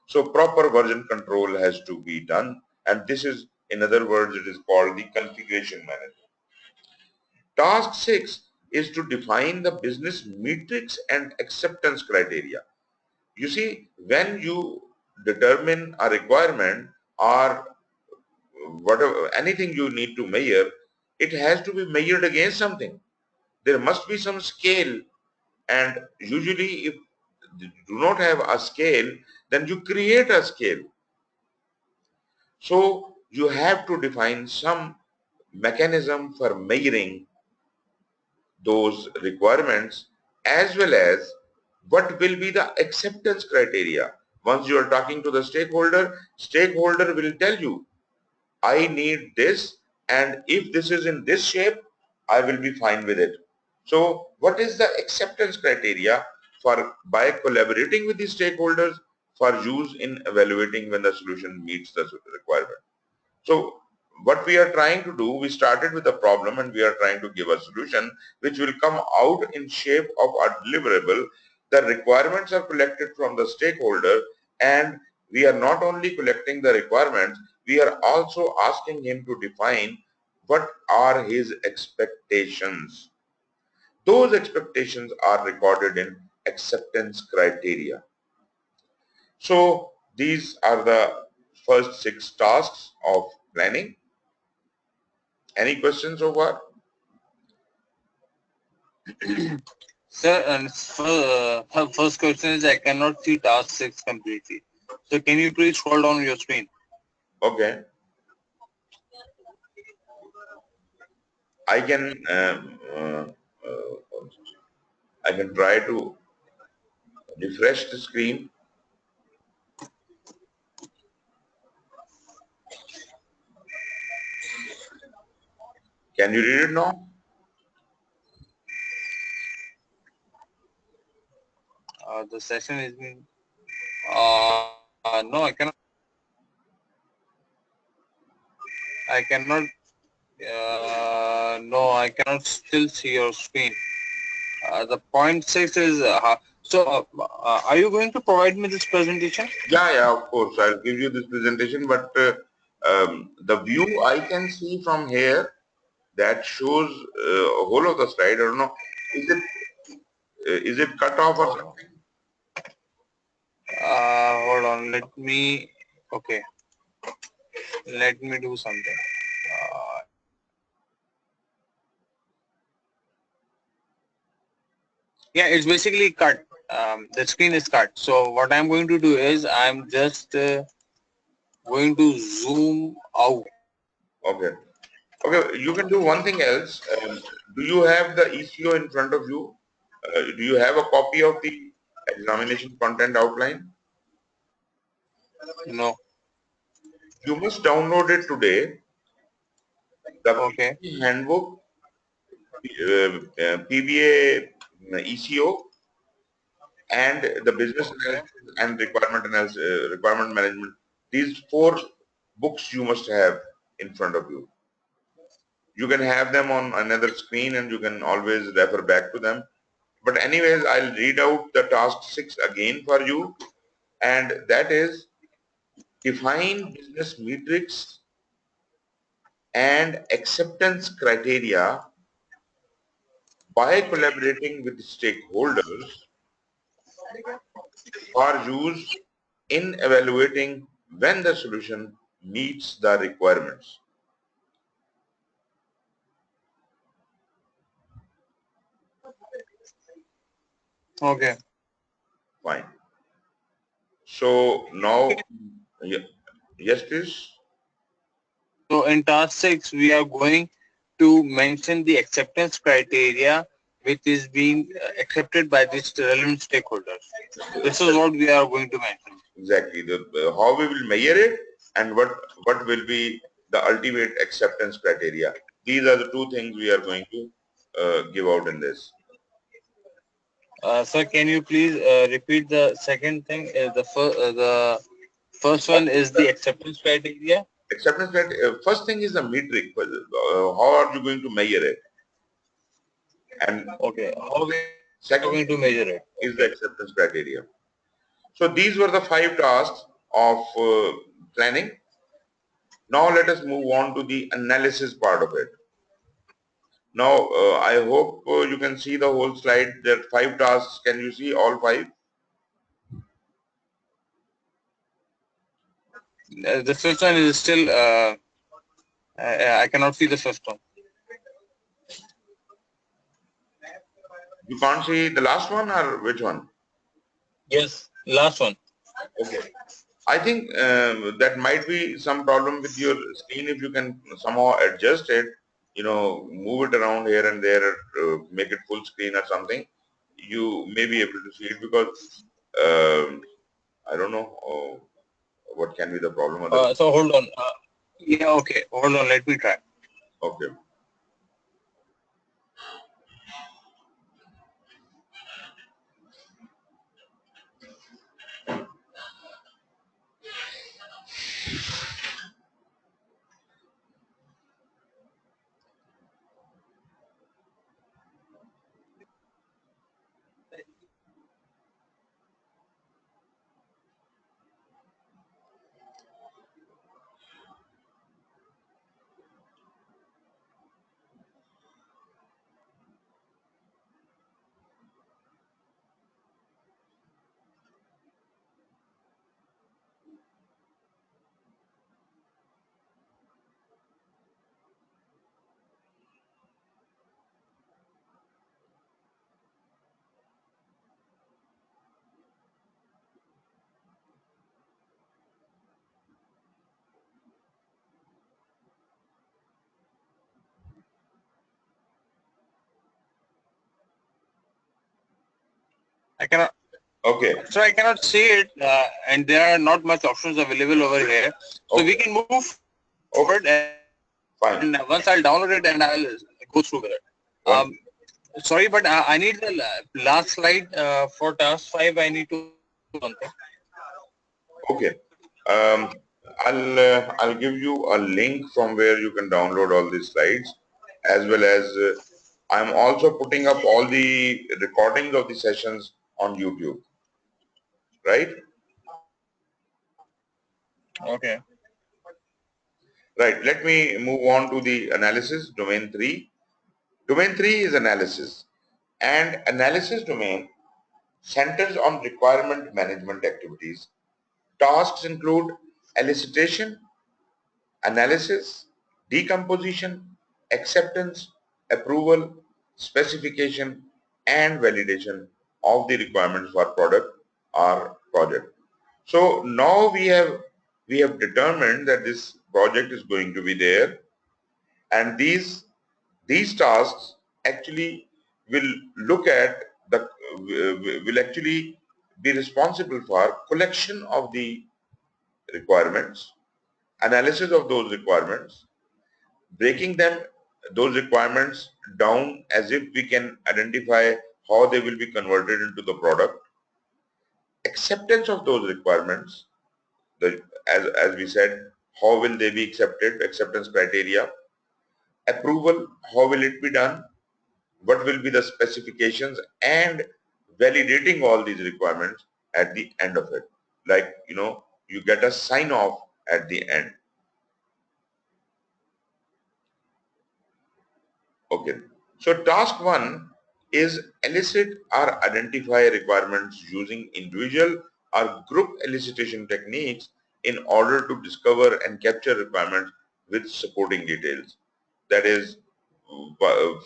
A: So proper version control has to be done, and this is, in other words, it is called the configuration management. Task 6 is to define the business metrics and acceptance criteria. You see, when you determine a requirement or whatever, anything you need to measure, it has to be measured against something. There must be some scale, and usually if you do not have a scale, then you create a scale. So you have to define some mechanism for measuring those requirements, as well as what will be the acceptance criteria. Once you are talking to the stakeholder will tell you, I need this, and if this is in this shape, I will be fine with it. So what is the acceptance criteria for by collaborating with the stakeholders for use in evaluating when the solution meets the requirement? So what we are trying to do, we started with a problem and we are trying to give a solution which will come out in shape of a deliverable. The requirements are collected from the stakeholder, and we are not only collecting the requirements, we are also asking him to define what are his expectations. Those expectations are recorded in acceptance criteria. So these are the first 6 tasks of planning. Any questions so far?
B: Sir, and her first question is I cannot see task 6 completely. So can you please scroll down your screen?
A: Okay. I can I can try to refresh the screen. Can you read it now?
B: The session is being. No, I cannot. No, I cannot still see your screen. The point 6 is. Are you going to provide me this presentation?
A: Yeah, of course. I'll give you this presentation, but the view I can see from here that shows a whole of the slide. I don't know. Is it cut off or something?
B: Hold on. Okay. Let me do something. Yeah, it's basically cut. The screen is cut. So what I'm going to do is I'm just going to zoom out.
A: Okay. Okay. You can do one thing else. Do you have the ECO in front of you? Do you have a copy of the examination content outline?
B: No.
A: You must download it today. The
B: Okay.
A: handbook, PBA ECO, and the business
B: Okay.
A: analysis and requirement analysis, requirement management. These 4 books you must have in front of you. You can have them on another screen and you can always refer back to them. But anyways, I'll read out the task 6 again for you, and that is define business metrics and acceptance criteria by collaborating with stakeholders for use in evaluating when the solution meets the requirements.
B: Okay.
A: Fine. So now, yes, please.
B: So in task 6, we are going to mention the acceptance criteria which is being accepted by these relevant stakeholders. This is what we are going to mention.
A: Exactly. The how we will measure it and what will be the ultimate acceptance criteria. These are the two things we are going to give out in this.
B: Sir, can you please repeat the second thing? The first one is the acceptance criteria.
A: Acceptance criteria. First thing is the metric. How are you going to measure it? And
B: Okay. How we are going to measure
A: second
B: it?
A: is the acceptance criteria. So these were the 5 tasks of planning. Now let us move on to the analysis part of it. Now I hope you can see the whole slide. There are 5 tasks. Can you see all 5?
B: The fifth one is still, I cannot see the fifth one.
A: You can't see the last one or which one?
B: Yes, last one.
A: Okay. I think that might be some problem with your screen. If you can somehow adjust it, move it around here and there, make it full screen or something, you may be able to see it because I don't know what can be the problem otherwise.
B: So hold on. Yeah, okay. Hold on. Let me try.
A: Okay.
B: I cannot.
A: Okay.
B: So I cannot see it, and there are not much options available over here. So we
A: Okay.
B: can move forward,
A: Okay.
B: and once I'll
A: Fine.
B: download it and I'll go through with it. Um,
A: One.
B: Sorry, but I need the last slide for task 5. I need to something.
A: Okay. I'll give you a link from where you can download all these slides, as well as I'm also putting up all the recordings of the sessions on YouTube. Right?
B: Okay.
A: Right. Let me move on to the analysis domain 3. Domain 3 is analysis, and analysis domain centers on requirement management activities. Tasks include elicitation, analysis, decomposition, acceptance, approval, specification, and validation of the requirements for product or project. So now we have determined that this project is going to be there, and these tasks actually will look at the will actually be responsible for collection of the requirements, analysis of those requirements, breaking those requirements down as if we can identify how they will be converted into the product, acceptance of those requirements, as we said, how will they be accepted, acceptance criteria, approval, how will it be done, what will be the specifications, and validating all these requirements at the end of it. Like, you get a sign off at the end. Okay. So task 1 is elicit or identify requirements using individual or group elicitation techniques in order to discover and capture requirements with supporting details. That is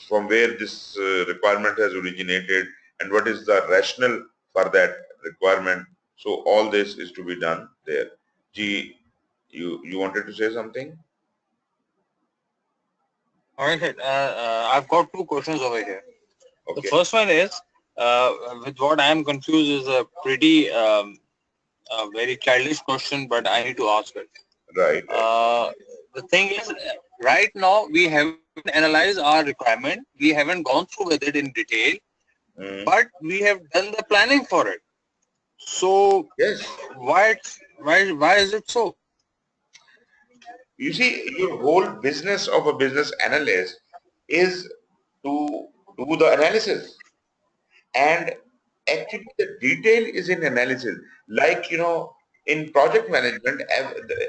A: from where this requirement has originated and what is the rationale for that requirement. So all this is to be done there. G, you wanted to say something?
B: All right, I've got two questions over here. The
A: Okay.
B: first one is, with what I am confused is a pretty a very childish question, but I need to ask it.
A: Right.
B: The thing is, right now we haven't analyzed our requirement. We haven't gone through with it in detail,
A: Mm.
B: but we have done the planning for it. So
A: Yes.
B: why is it so?
A: You see, your whole business of a business analyst is to do the analysis. And actually the detail is in analysis. Like, in project management,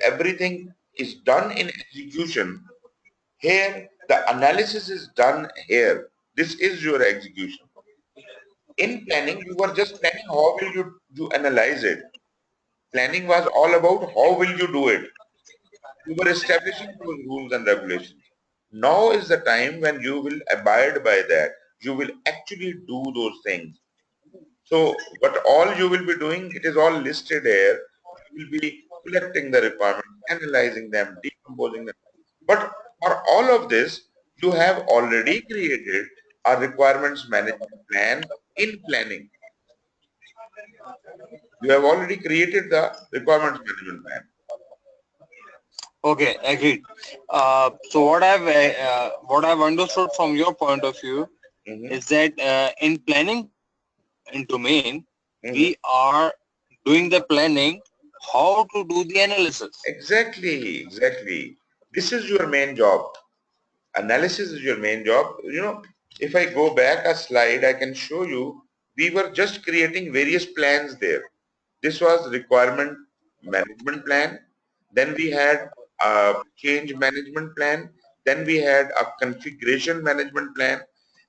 A: everything is done in execution. Here, the analysis is done here. This is your execution. In planning, you were just planning how will you analyze it. Planning was all about how will you do it. You were establishing those rules and regulations. Now is the time when you will abide by that. You will actually do those things. So what all you will be doing, it is all listed here. You will be collecting the requirements, analyzing them, decomposing them. But for all of this, you have already created a requirements management plan in planning. You have already created the requirements management plan.
B: Okay, agreed. So what I've understood from your point of view
A: Mhm,
B: is that in planning in domain,
A: mhm.
B: we are doing the planning how to do the analysis.
A: Exactly, exactly. This is your main job. Analysis is your main job. If I go back a slide, I can show you, we were just creating various plans there. This was requirement management plan. Then we had a change management plan. Then we had a configuration management plan.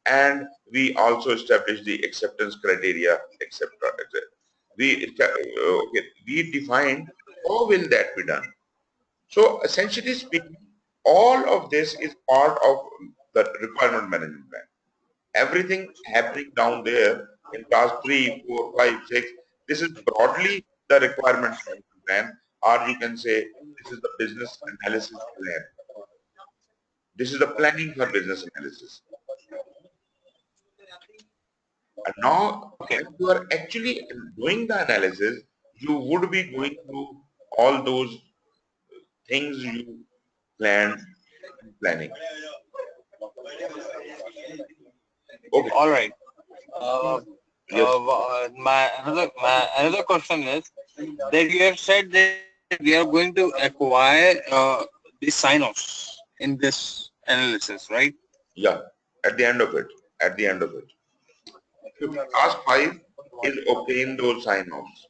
A: And we also established the acceptance criteria, etc. etc. We defined how will that be done. So essentially speaking, all of this is part of the requirement management plan. Everything happening down there in class 3, 4, 5, 6, this is broadly the requirement management plan, or you can say this is the business analysis plan. This is the planning for business analysis. And now
B: Okay,
A: when you are actually doing the analysis, you would be going through all those things you planned in planning. Okay.
B: all right. Uh,
A: Yes.
B: my another question is that you have said that we are going to acquire the sign-offs in this analysis, right?
A: Yeah. At the end of it. At the end of it. Task 5 is obtain those sign-offs.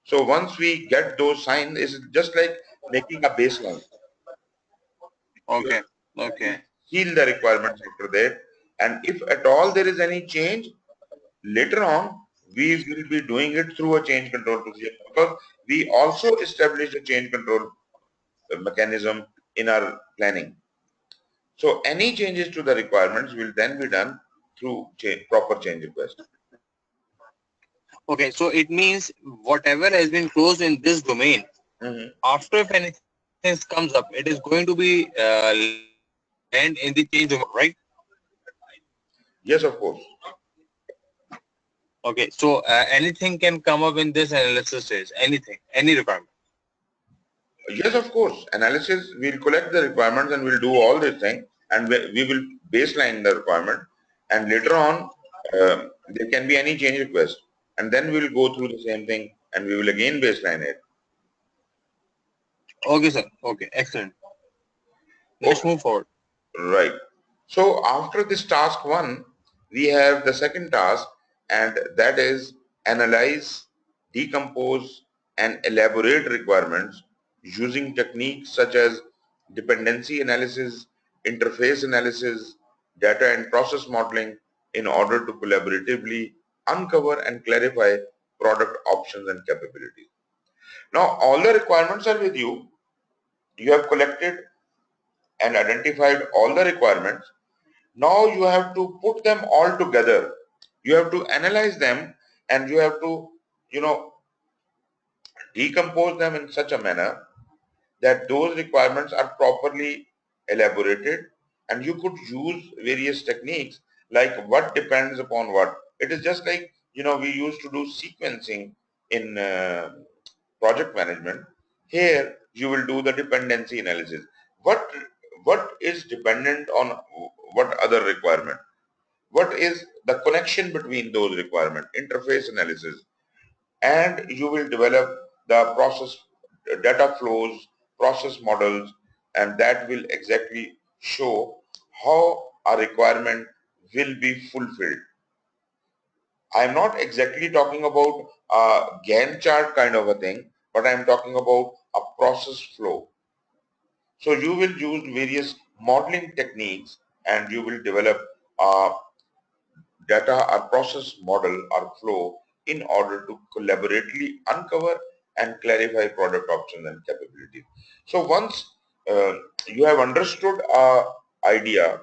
A: So once we get those sign, it's just like making a baseline. You
B: Okay,
A: will
B: okay,
A: seal the requirements after that. And if at all there is any change, later on, we will be doing it through a change control procedure because we also established a change control mechanism in our planning. So any changes to the requirements will then be done through proper change request.
B: okay. So it means whatever has been closed in this domain,
A: Mhm.
B: after if anything comes up, it is going to be land in the change domain, right?
A: Yes, of course.
B: Okay, so anything can come up in this analysis stage, anything, any requirement.
A: Yes, of course. Analysis, we'll collect the requirements and we'll do all this thing and we will baseline the requirement and later on there can be any change request and then we'll go through the same thing and we will again baseline it.
B: Okay, sir. Okay, excellent. Let's
A: Okay,
B: move forward.
A: right. So after this task 1, we have the second task and that is analyze, decompose and elaborate requirements using techniques such as dependency analysis, interface analysis, data and process modeling in order to collaboratively uncover and clarify product options and capabilities. Now all the requirements are with you. You have collected and identified all the requirements. Now you have to put them all together. You have to analyze them, and you have to, you know, decompose them in such a manner that those requirements are properly elaborated, and you could use various techniques like what depends upon what. It is just like, we used to do sequencing in project management. Here you will do the dependency analysis. What is dependent on what other requirement? What is the connection between those requirements? Interface analysis. And you will develop the process data flows, process models, and that will exactly show how a requirement will be fulfilled. I am not exactly talking about a Gantt chart kind of a thing, but I am talking about a process flow. So you will use various modeling techniques, and you will develop a data or process model or flow in order to collaboratively uncover and clarify product options and capabilities. So once you have understood a idea,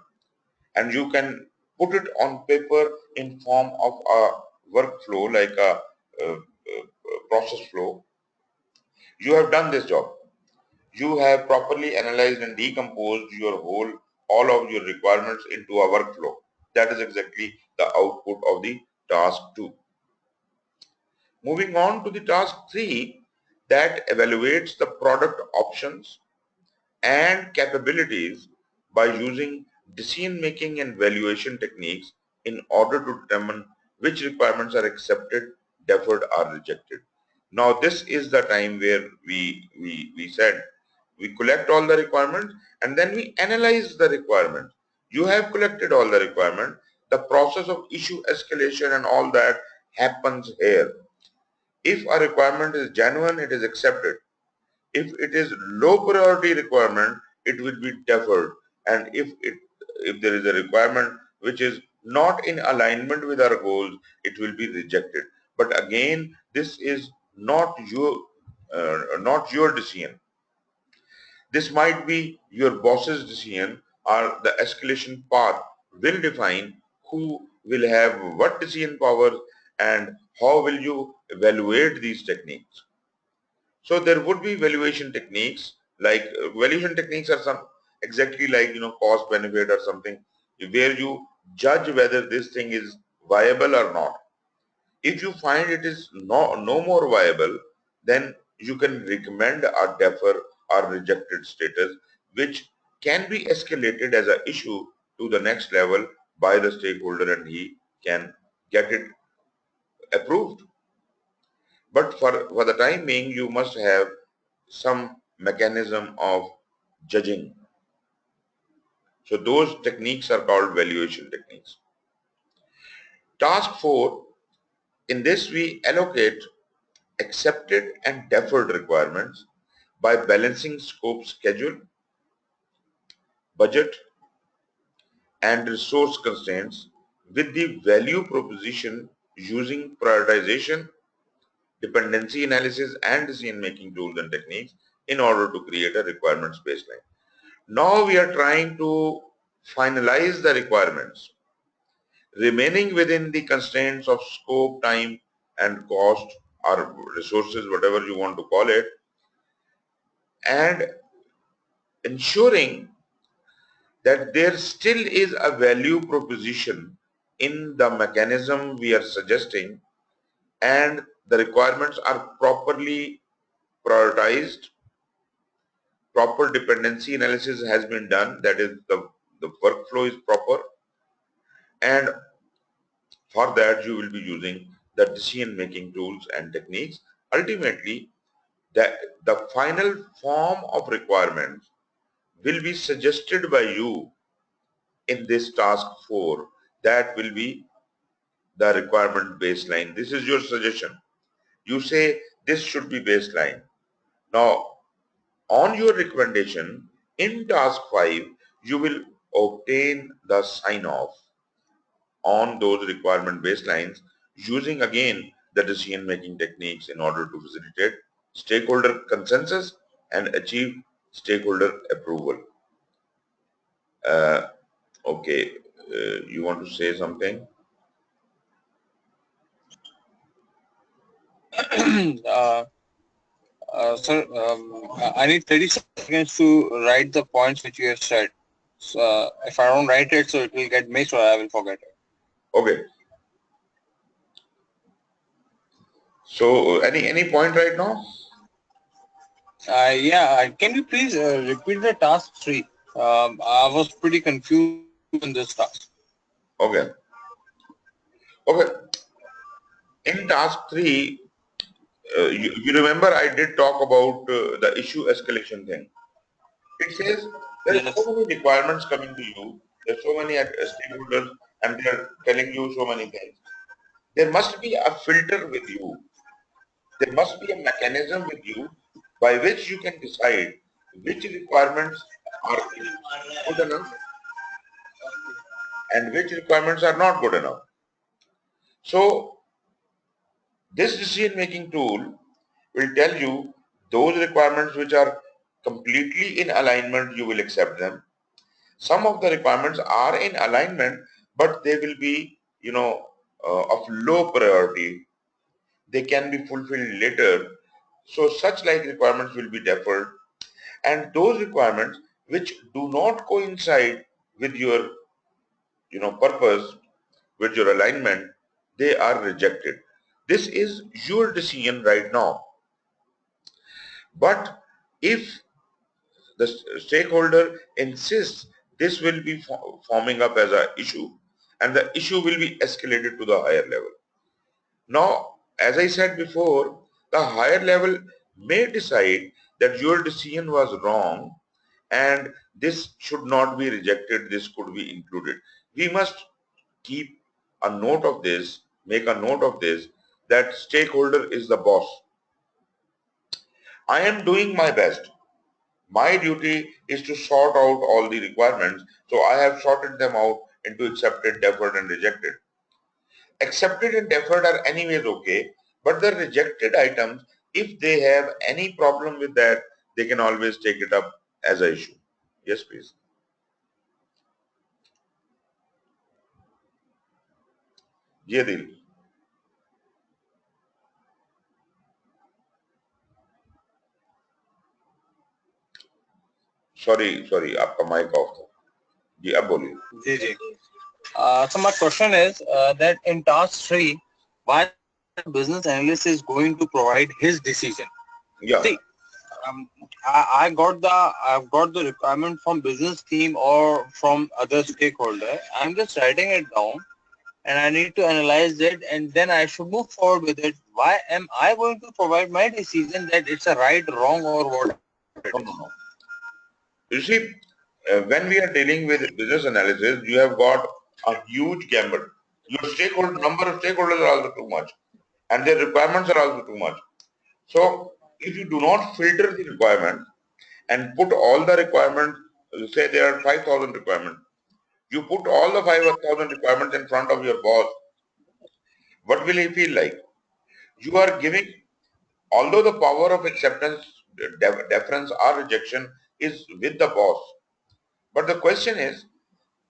A: and you can put it on paper in form of a workflow like a, process flow, you have done this job. You have properly analyzed and decomposed all of your requirements into a workflow. That is exactly the output of the task 2. Moving on to the task 3, that evaluates the product options and capabilities by using decision making and valuation techniques in order to determine which requirements are accepted, deferred, or rejected. Now this is the time where we said we collect all the requirements and then we analyze the requirements. You have collected all the requirements. The process of issue escalation and all that happens here. If a requirement is genuine, it is accepted. If it is low priority requirement, it will be deferred. And if there is a requirement which is not in alignment with our goals, it will be rejected. But again, this is not your decision. This might be your boss's decision, or the escalation path will define who will have what decision power and how will you evaluate these techniques. So there would be valuation techniques, like valuation techniques are some exactly like cost benefit or something, where you judge whether this thing is viable or not. If you find it is no more viable, then you can recommend a defer or rejected status, which can be escalated as an issue to the next level by the stakeholder, and he can get it approved. But for the time being, you must have some mechanism of judging. So those techniques are called valuation techniques. Task 4, in this we allocate accepted and deferred requirements by balancing scope, schedule, budget, and resource constraints with the value proposition using prioritization, dependency analysis, and decision making tools and techniques in order to create a requirements baseline. Now we are trying to finalize the requirements, remaining within the constraints of scope, time, and cost, or resources, whatever you want to call it, and ensuring that there still is a value proposition in the mechanism we are suggesting, and the requirements are properly prioritized, proper dependency analysis has been done, that is the workflow is proper, and for that you will be using the decision making tools and techniques. Ultimately, the final form of requirements will be suggested by you in this task 4. That will be the requirement baseline. This is your suggestion. You say this should be baseline. Now, on your recommendation, in task 5, you will obtain the sign off on those requirement baselines using again the decision making techniques in order to facilitate stakeholder consensus and achieve stakeholder approval. Okay, you want to say something?
B: Sir, I need 30 seconds to write the points which you have said. So, if I don't write it, so it will get missed or I will forget it.
A: Okay. So any point right now?
B: Yeah, can you please repeat the task 3? I was pretty confused in this task.
A: Okay. Okay. In task 3, you remember I did talk about the issue escalation thing. It says there are
B: Yes.
A: so many requirements coming to you. There are so many stakeholders and they're telling you so many things. There must be a filter with you. There must be a mechanism with you by which you can decide which requirements are good enough and which requirements are not good enough. So this decision making tool will tell you those requirements which are completely in alignment, you will accept them. Some of the requirements are in alignment, but they will be, of low priority. They can be fulfilled later. So such like requirements will be deferred. And those requirements which do not coincide with your, purpose, with your alignment, they are rejected. This is your decision right now. But if the stakeholder insists, this will be forming up as an issue and the issue will be escalated to the higher level. Now, as I said before, the higher level may decide that your decision was wrong and this should not be rejected, this could be included. We must keep a note of this, make a note of this, that stakeholder is the boss. I am doing my best. My duty is to sort out all the requirements, so I have sorted them out into accepted, deferred and rejected. Accepted and deferred are anyways okay, but the rejected items, if they have any problem with that, they can always take it up as an issue. Yes, please. Ye Dil. Sorry आपका mic off था जी अब बोलिए
B: जी, जी. So my question is that in task 3, why the business analyst is going to provide his decision?
A: या
B: See, um, I've got the requirement from business team or from other stakeholder. I'm just writing it down and I need to analyze it and then I should move forward with it. Why am I going to provide my decision that it's a right, wrong or what it is?
A: no no no you see when we are dealing with business analysis you have got a huge gamut your stakeholder number of stakeholders are also too much and their requirements are also too much. So if you do not filter the requirement and put all the requirements, say there are 5,000 requirements, you put all the 5,000 requirements in front of your boss, what will he feel like? You are giving, although the power of acceptance, deference or rejection is with the boss, but the question is,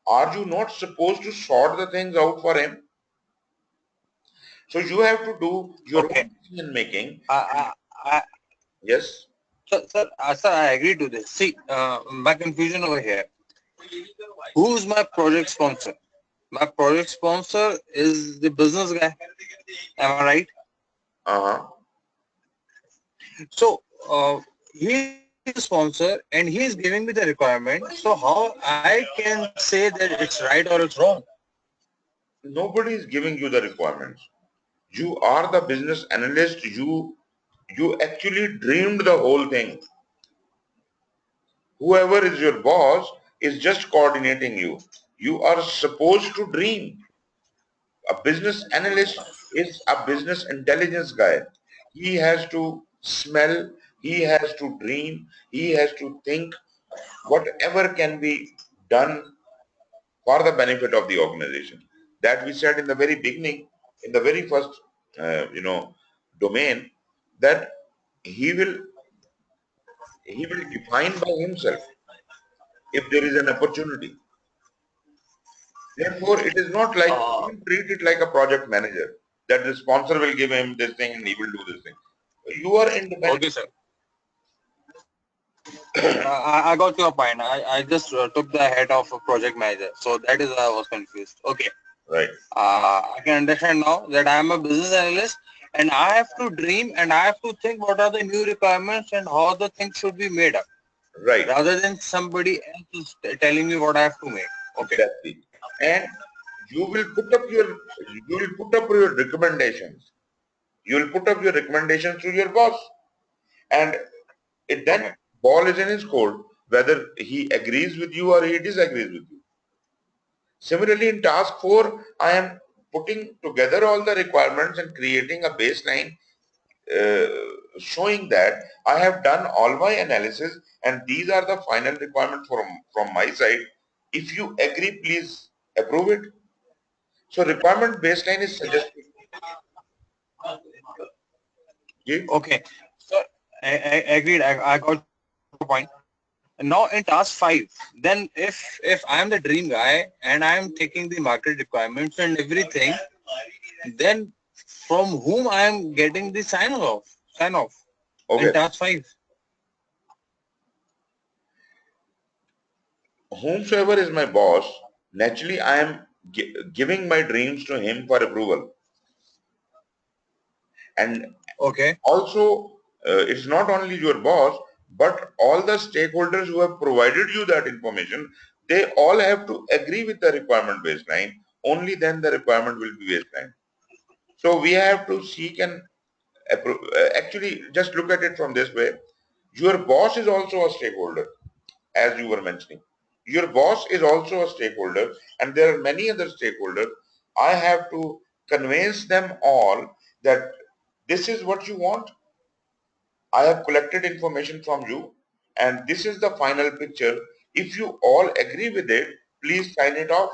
A: are you not supposed to sort the things out for him? So you have to do your
B: Okay.
A: own decision making.
B: I,
A: Yes.
B: sir, I agree to this. See, my confusion over here. Who's my project sponsor? My project sponsor is the business guy. Am I right?
A: Uh-huh.
B: So he is the sponsor and he is giving me the requirement. So how I can say that it's right or it's wrong?
A: Nobody is giving you the requirements. You are the business analyst. You actually dreamed the whole thing. Whoever is your boss is just coordinating you. You are supposed to dream. A business analyst is a business intelligence guy. He has to smell, he has to dream, he has to think whatever can be done for the benefit of the organization. That we said in the very beginning, in the very first, domain, that he will he will define by himself if there is an opportunity. Therefore, it is not like
B: Uh,
A: don't treat it like a project manager. that the sponsor will give him this thing and he will do this thing. You are independent.
B: Okay, sir. I got your point. I just took the head of a project manager. So that is why I was confused. Okay.
A: Right.
B: I can understand now that I am a business analyst and I have to dream and I have to think what are the new requirements and how the things should be made up.
A: Right.
B: Rather than somebody else is telling me what I have to make. Okay.
A: Exactly. And you will put up your recommendations. You will put up your recommendations to your boss. And it then
B: Okay.
A: ball is in his court whether he agrees with you or he disagrees with you. Similarly, in task 4, I am putting together all the requirements and creating a baseline showing that I have done all my analysis and these are the final requirements from my side. If you agree, please approve it. So requirement baseline is suggested. Okay?
B: Okay. So I agreed. I got your point. Now in task 5, then if I am the dream guy and I am taking the market requirements and everything, then from whom I am getting the sign off in
A: Okay.
B: task 5.
A: Whomsoever is my boss, naturally I am giving my dreams to him for approval. And
B: Okay.
A: also, it's not only your boss, but all the stakeholders who have provided you that information, they all have to agree with the requirement baseline. Only then the requirement will be baseline. So we have to seek and actually just look at it from this way. Your boss is also a stakeholder, as you were mentioning. Your boss is also a stakeholder, and there are many other stakeholders. I have to convince them all that this is what you want. I have collected information from you and this is the final picture. If you all agree with it, please sign it off.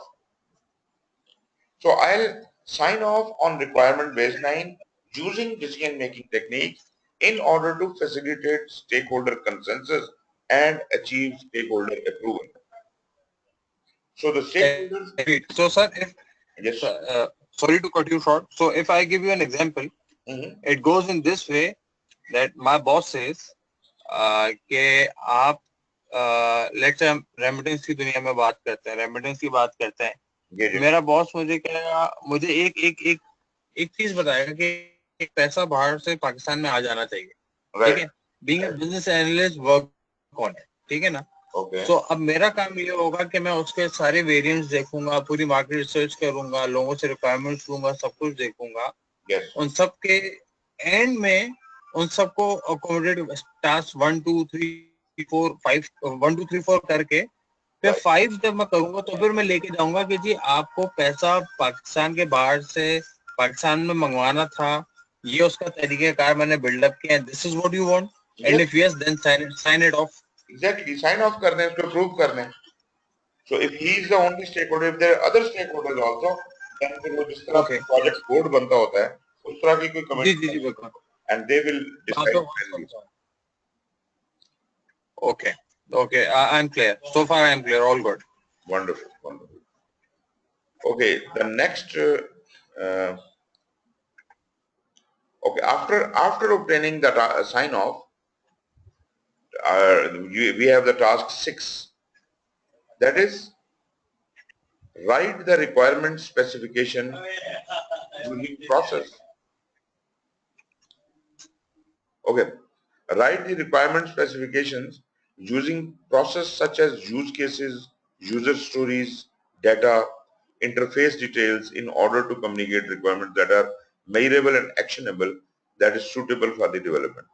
A: So I'll sign off on requirement baseline using decision making techniques in order to facilitate stakeholder consensus and achieve stakeholder approval. So the stakeholders,
B: Agreed. So sir, if
A: yes.
B: sorry to cut you short. So if I give you an example, it goes in this way that my boss says कि आप let's हम remittance की दुनिया में बात करते हैं, remittance की बात करते हैं. मेरा बॉस मुझे क्या मुझे एक एक एक एक चीज बताएगा कि एक पैसा बाहर से पाकिस्तान में आ जाना चाहिए. ठीक है. Being a business analyst work कौन है, ठीक है ना. तो अब मेरा काम ये होगा कि मैं उसके सारे वेरिएंट्स देखूंगा, पूरी मार्केट रिसर्च करूंगा, लोगों से रिक्वायरमेंट्स लूंगा, सब कुछ देखूंगा. उन सब के एंड में उन सबको अकोमोडेट टास्क 1 2 3 4 5 1 2 3 4 करके फिर 5 जब मैं करूंगा तो फिर मैं लेके जाऊंगा कि जी आपको पैसा पाकिस्तान के बाहर से पाकिस्तान में मंगवाना था, ये उसका तरीकेकार मैंने बिल्डअप किया. This is what you want and if yes then sign it off.
A: Exactly, sign off कर दें, उसको approve कर दें. So if he is the only stakeholder, if there are other stakeholders also, then फिर वो जिस तरह project board बनता होता है, उस तरह की कोई committee and they will decide finally.
B: Okay. Okay, I'm clear. So far I'm clear. All good.
A: Wonderful, wonderful. Okay, the next. Okay, after obtaining the sign off, we have the task 6. That is, write the requirement specification using process. Okay, write the requirement specifications using process such as use cases, user stories, data, interface details in order to communicate requirements that are measurable and actionable, that is suitable for the development.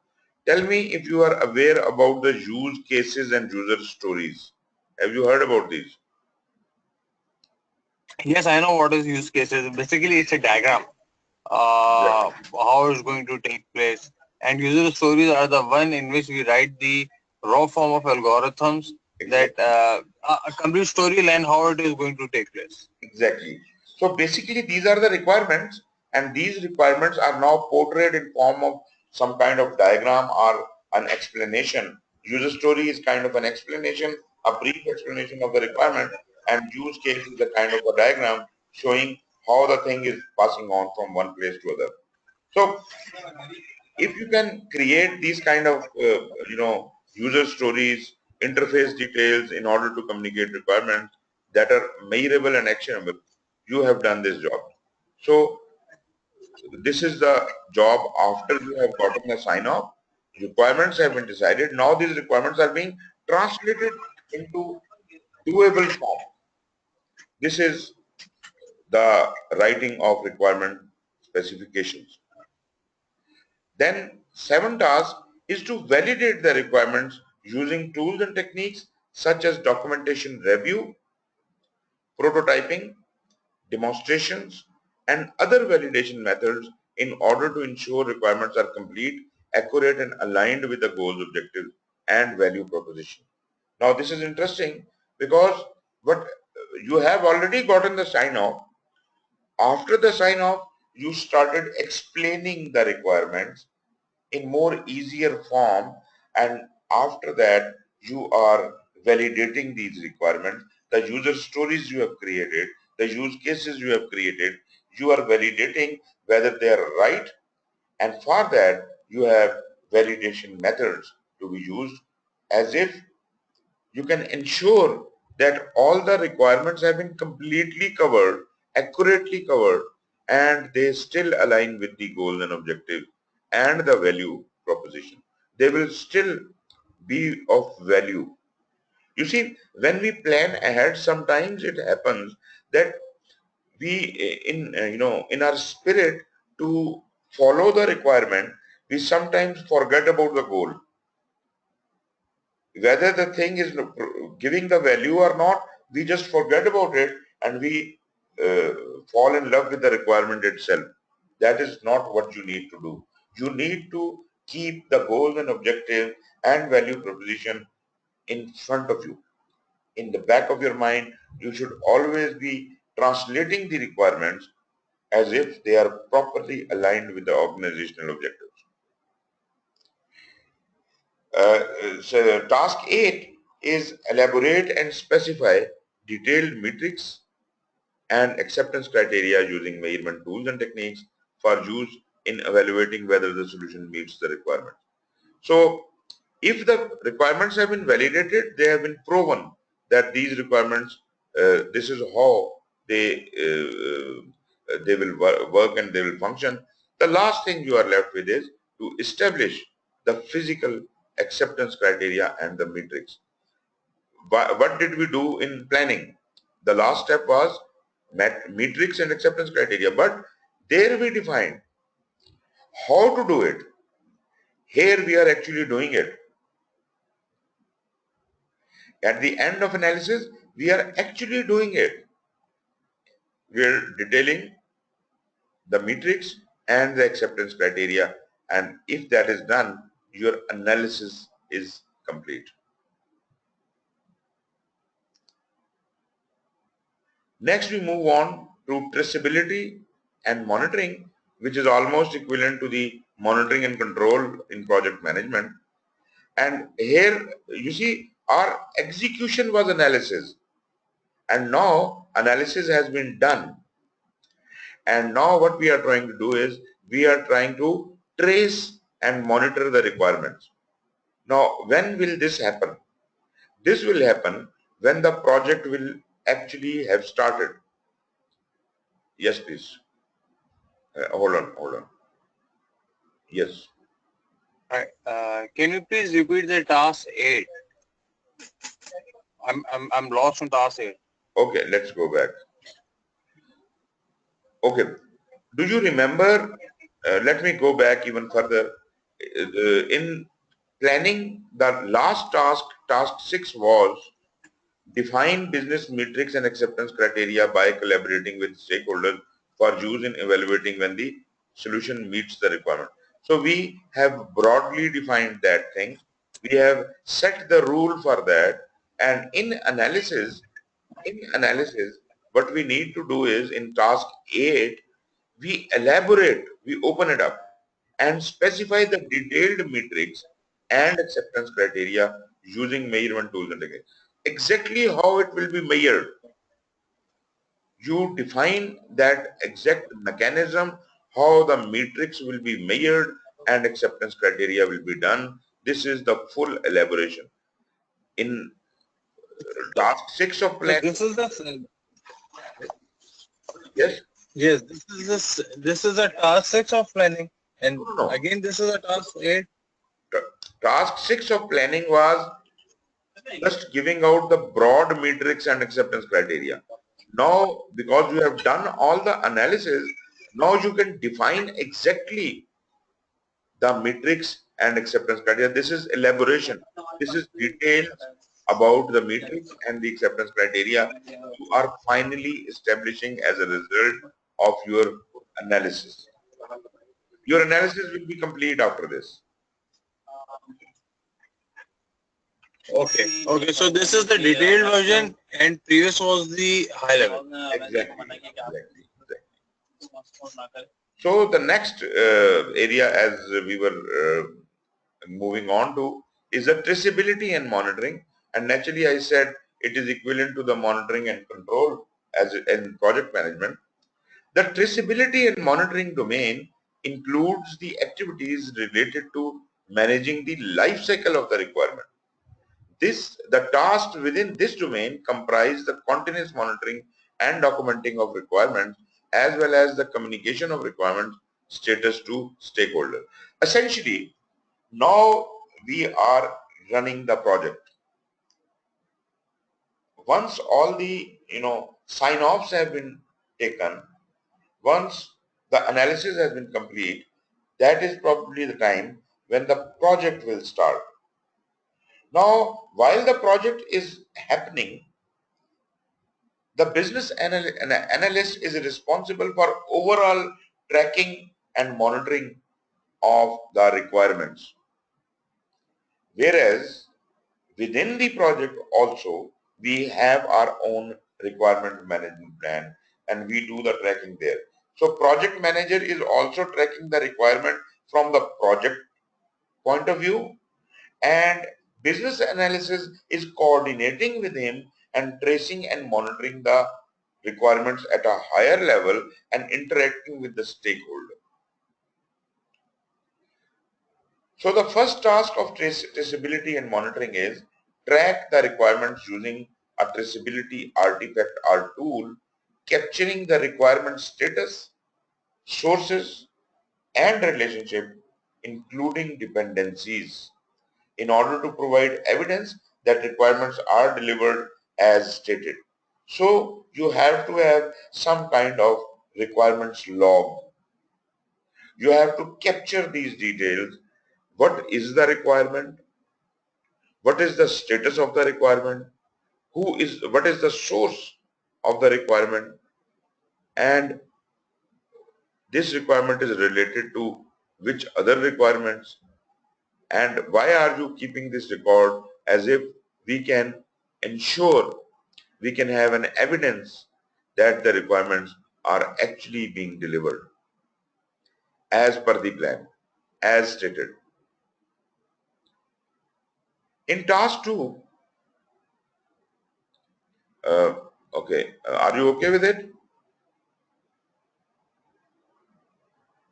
A: Tell me if you are aware about the use cases and user stories. Have you heard about these?
B: Yes, I know what is use cases. Basically, it's a diagram. How it's going to take place. And user stories are the one in which we write the raw form of algorithms that a complete storyline how it is going to take place.
A: Exactly. So basically these are the requirements and these requirements are now portrayed in form of some kind of diagram or an explanation. User story is kind of an explanation, a brief explanation of the requirement, and use case is a kind of a diagram showing how the thing is passing on from one place to other. So if you can create these kind of user stories, interface details in order to communicate requirements that are measurable and actionable, you have done this job. So this is the job after you have gotten a sign off. Requirements have been decided. Now these requirements are being translated into doable form. This is the writing of requirement specifications. Then seventh task is to validate the requirements using tools and techniques such as documentation review, prototyping, demonstrations, and other validation methods in order to ensure requirements are complete, accurate, and aligned with the goals, objectives, and value proposition. Now this is interesting because what you have already gotten the sign off. After the sign off, you started explaining the requirements in more easier form, and after that you are validating these requirements, the user stories you have created, the use cases you have created, you are validating whether they are right, and for that you have validation methods to be used, as if you can ensure that all the requirements have been completely covered, accurately covered, and they still align with the goals and objectives and the value proposition. They will still be of value. You see, when we plan ahead, sometimes it happens that we, in our spirit to follow the requirement, we sometimes forget about the goal. Whether the thing is giving the value or not, we just forget about it and we uh, fall in love with the requirement itself. That is not what you need to do. You need to keep the goals and objective and value proposition in front of you. In the back of your mind, you should always be translating the requirements as if they are properly aligned with the organizational objectives. So task 8 is elaborate and specify detailed metrics and acceptance criteria using measurement tools and techniques for use in evaluating whether the solution meets the requirement. So if the requirements have been validated, they have been proven that these requirements, this is how they will work and they will function. The last thing you are left with is to establish the physical acceptance criteria and the metrics. What did we do in planning? The last step was metrics and acceptance criteria, but there we defined how to do it. Here we are actually doing it. At the end of analysis, we are actually doing it. We are detailing the metrics and the acceptance criteria, and if that is done, your analysis is complete. Next, we move on to traceability and monitoring, which is almost equivalent to the monitoring and control in project management. And here, you see, our execution was analysis. And now analysis has been done. And now what we are trying to do is we are trying to trace and monitor the requirements. Now, when will this happen? This will happen when the project will actually have started. Yes, please. Hold on. Yes.
B: Right. Can you please repeat the task 8? I'm lost on task 8.
A: Okay, let's go back. Okay. Do you remember? Let me go back even further. In planning, the last task 6 was define business metrics and acceptance criteria by collaborating with stakeholders for use in evaluating when the solution meets the requirement. So we have broadly defined that thing. We have set the rule for that, and in analysis, what we need to do is in task 8, we elaborate, we open it up and specify the detailed metrics and acceptance criteria using measurement tools and techniques. Exactly how it will be measured. You define that exact mechanism, how the matrix will be measured and acceptance criteria will be done. This is the full elaboration. In task 6 of
B: So
A: plan,
B: this is the
A: yes,
B: yes, this is a task 6 of planning, and
A: no, no, no.
B: again this is a task 8.
A: Task 6 of planning was just giving out the broad matrix and acceptance criteria. Now, because you have done all the analysis, now you can define exactly the matrix and acceptance criteria. This is elaboration. This is details about the matrix and the acceptance criteria you are finally establishing as a result of your analysis. Your analysis will be complete after this.
B: Okay, so this is the detailed version, and previous was the high level.
A: Exactly. So the next area, as we were moving on to, is the traceability and monitoring. And naturally, I said it is equivalent to the monitoring and control as in project management. The traceability and monitoring domain includes the activities related to managing the life cycle of the requirement. The tasks within this domain comprise the continuous monitoring and documenting of requirements as well as the communication of requirements status to stakeholders. Essentially, now we are running the project. Once all the sign-offs have been taken, once the analysis has been complete, that is probably the time when the project will start. Now, while the project is happening, the business analyst is responsible for overall tracking and monitoring of the requirements. Whereas within the project also, we have our own requirement management plan and we do the tracking there. So project manager is also tracking the requirement from the project point of view, and business analysis is coordinating with him and tracing and monitoring the requirements at a higher level and interacting with the stakeholder. So the first task of traceability and monitoring is track the requirements using a traceability artifact or tool, capturing the requirement status, sources, and relationship, including dependencies, in order to provide evidence that requirements are delivered as stated. So you have to have some kind of requirements log. You have to capture these details. What is the requirement? What is the status of the requirement? What is the source of the requirement? And this requirement is related to which other requirements? And why are you keeping this record? As if we can ensure, we can have an evidence that the requirements are actually being delivered as per the plan, as stated. In task 2, okay, are you okay with it?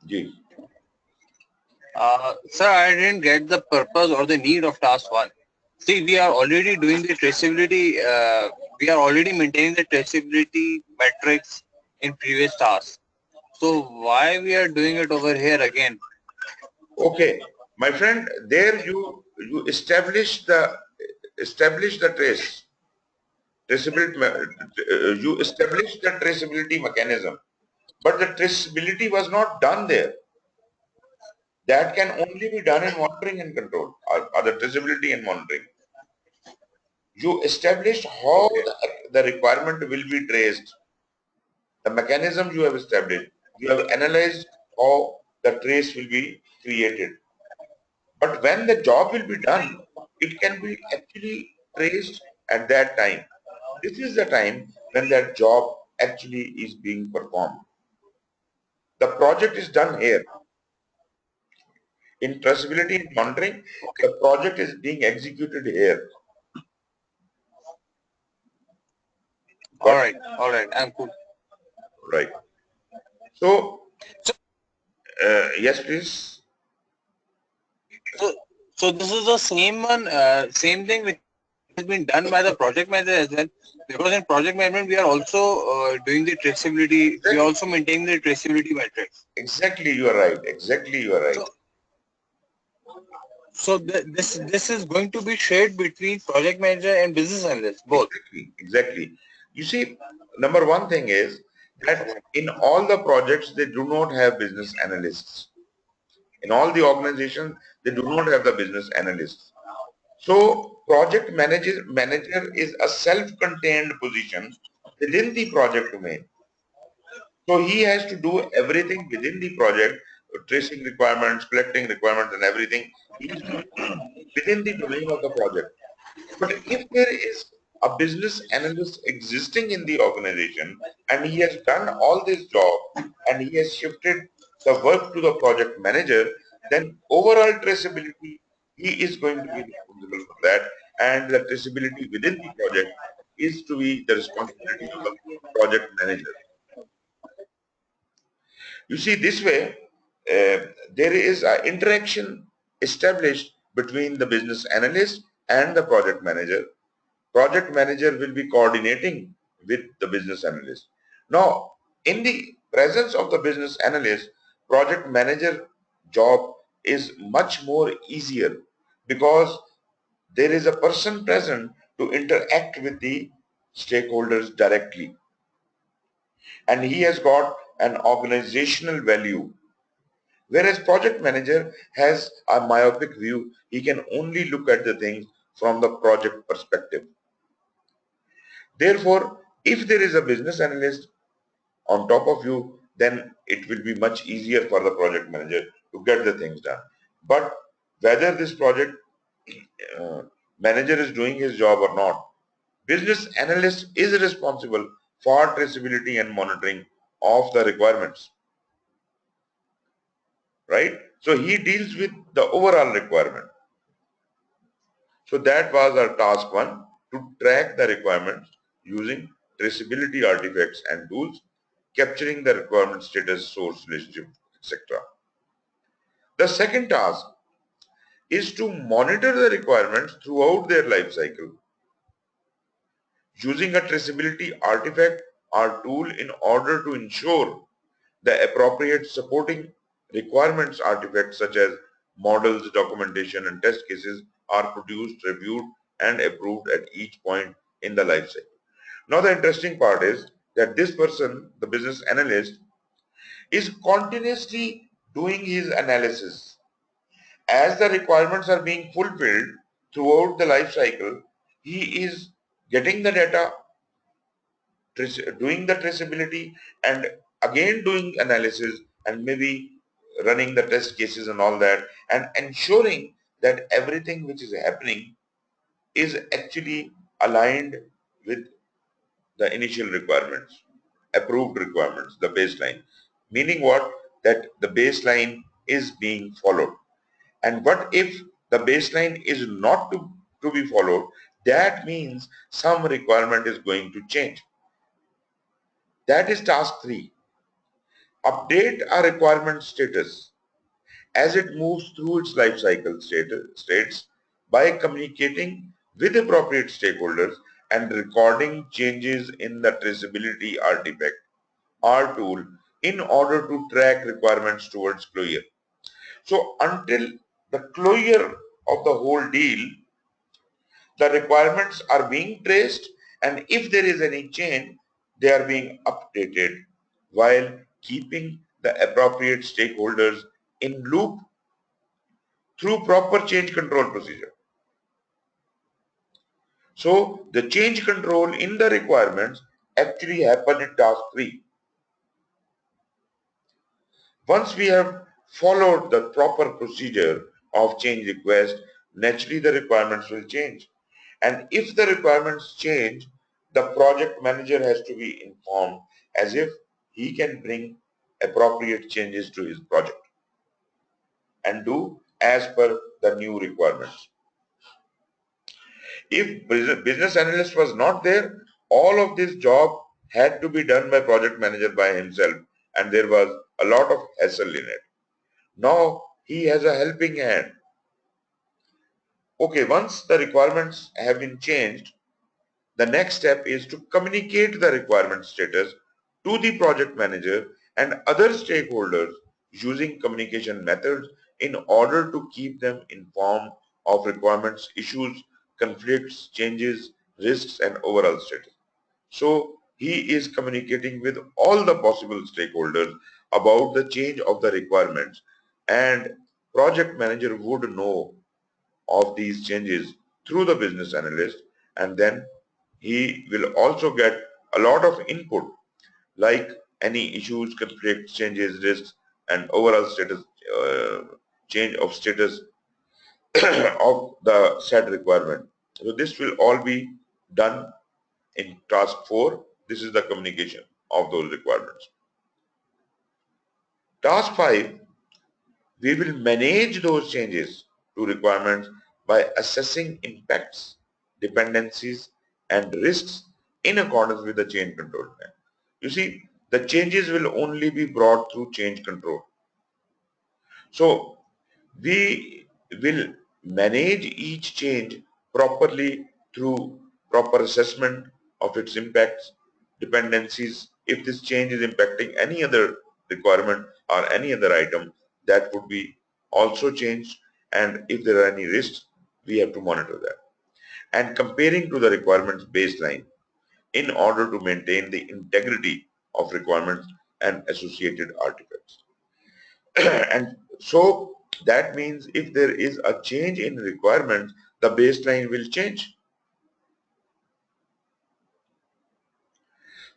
A: Ji.
B: Sir, I didn't get the purpose or the need of task 1. See, we are already doing the traceability, we are already maintaining the traceability metrics in previous tasks. So why we are doing it over here again?
A: Okay, my friend, there you establish the traceability, you establish the traceability mechanism, but the traceability was not done there. That can only be done in monitoring and control, or the traceability and monitoring. You establish how
B: Okay.
A: the requirement will be traced, the mechanism you have established. You have analyzed how the trace will be created. But when the job will be done, it can be actually traced at that time. This is the time when that job actually is being performed. The project is done here. In traceability and monitoring, the project is being executed here.
B: All
A: Got
B: right, I'm cool.
A: Right. So,
B: So,
A: yes, please.
B: so, so this is the same one, same thing which has been done by the project manager as well. Because in project management, we are also doing the traceability. We
A: Exactly.
B: also maintain the traceability metrics.
A: Exactly, you are right. Exactly, you are right.
B: So, this is going to be shared between project manager and business analyst both.
A: Exactly, exactly. You see, number one thing is that in all the projects, they do not have business analysts. In all the organizations, they do not have the business analysts. So project manager is a self-contained position within the project domain. So he has to do everything within the project, tracing requirements, collecting requirements and everything. He is doing within the domain of the project. But if there is a business analyst existing in the organization and he has done all this job and he has shifted the work to the project manager, then overall traceability, he is going to be responsible for that, and the traceability within the project is to be the responsibility of the project manager. You see, this way, there is an interaction established between the business analyst and the project manager. Project manager will be coordinating with the business analyst. Now, in the presence of the business analyst, project manager job is much more easier because there is a person present to interact with the stakeholders directly, and he has got an organizational value. Whereas project manager has a myopic view, he can only look at the things from the project perspective. Therefore, if there is a business analyst on top of you, then it will be much easier for the project manager to get the things done. But whether this project uh, manager is doing his job or not, business analyst is responsible for traceability and monitoring of the requirements, right? So he deals with the overall requirement. So that was our task one, to track the requirements using traceability artifacts and tools, capturing the requirement status, source relationship, etc. The second task is to monitor the requirements throughout their life cycle using a traceability artifact or tool in order to ensure the appropriate supporting requirements artifacts such as models, documentation and test cases are produced, reviewed and approved at each point in the life cycle. Now the interesting part is that this person, the business analyst, is continuously doing his analysis. As the requirements are being fulfilled throughout the life cycle, he is getting the data, doing the traceability and again doing analysis and maybe running the test cases and all that, and ensuring that everything which is happening is actually aligned with the initial requirements, approved requirements, the baseline. Meaning what? That the baseline is being followed. And what if the baseline is not to be followed? That means some requirement is going to change. That is task 3. Update a requirement status as it moves through its life cycle states by communicating with appropriate stakeholders and recording changes in the traceability artifact or tool in order to track requirements towards closure. So until the closure of the whole deal, the requirements are being traced, and if there is any change, they are being updated while keeping the appropriate stakeholders in loop through proper change control procedure. So the change control in the requirements actually happen in task 3. Once we have followed the proper procedure of change request, naturally the requirements will change. And if the requirements change, the project manager has to be informed as if he can bring appropriate changes to his project and do as per the new requirements. If business analyst was not there, all of this job had to be done by project manager by himself, and there was a lot of hassle in it. Now he has a helping hand. Okay, once the requirements have been changed, the next step is to communicate the requirement status to the project manager and other stakeholders using communication methods in order to keep them informed of requirements, issues, conflicts, changes, risks, and overall status. So he is communicating with all the possible stakeholders about the change of the requirements, and project manager would know of these changes through the business analyst, and then he will also get a lot of input like any issues, conflicts, changes, risks, and overall status, change of status of the set requirement. So this will all be done in task 4. This is the communication of those requirements. Task 5, we will manage those changes to requirements by assessing impacts, dependencies, and risks in accordance with the change control plan. You see, the changes will only be brought through change control. So we will manage each change properly through proper assessment of its impacts, dependencies. If this change is impacting any other requirement or any other item, that would be also changed, and if there are any risks, we have to monitor that. And comparing to the requirements baseline in order to maintain the integrity of requirements and associated artifacts. And so that means if there is a change in requirements, the baseline will change.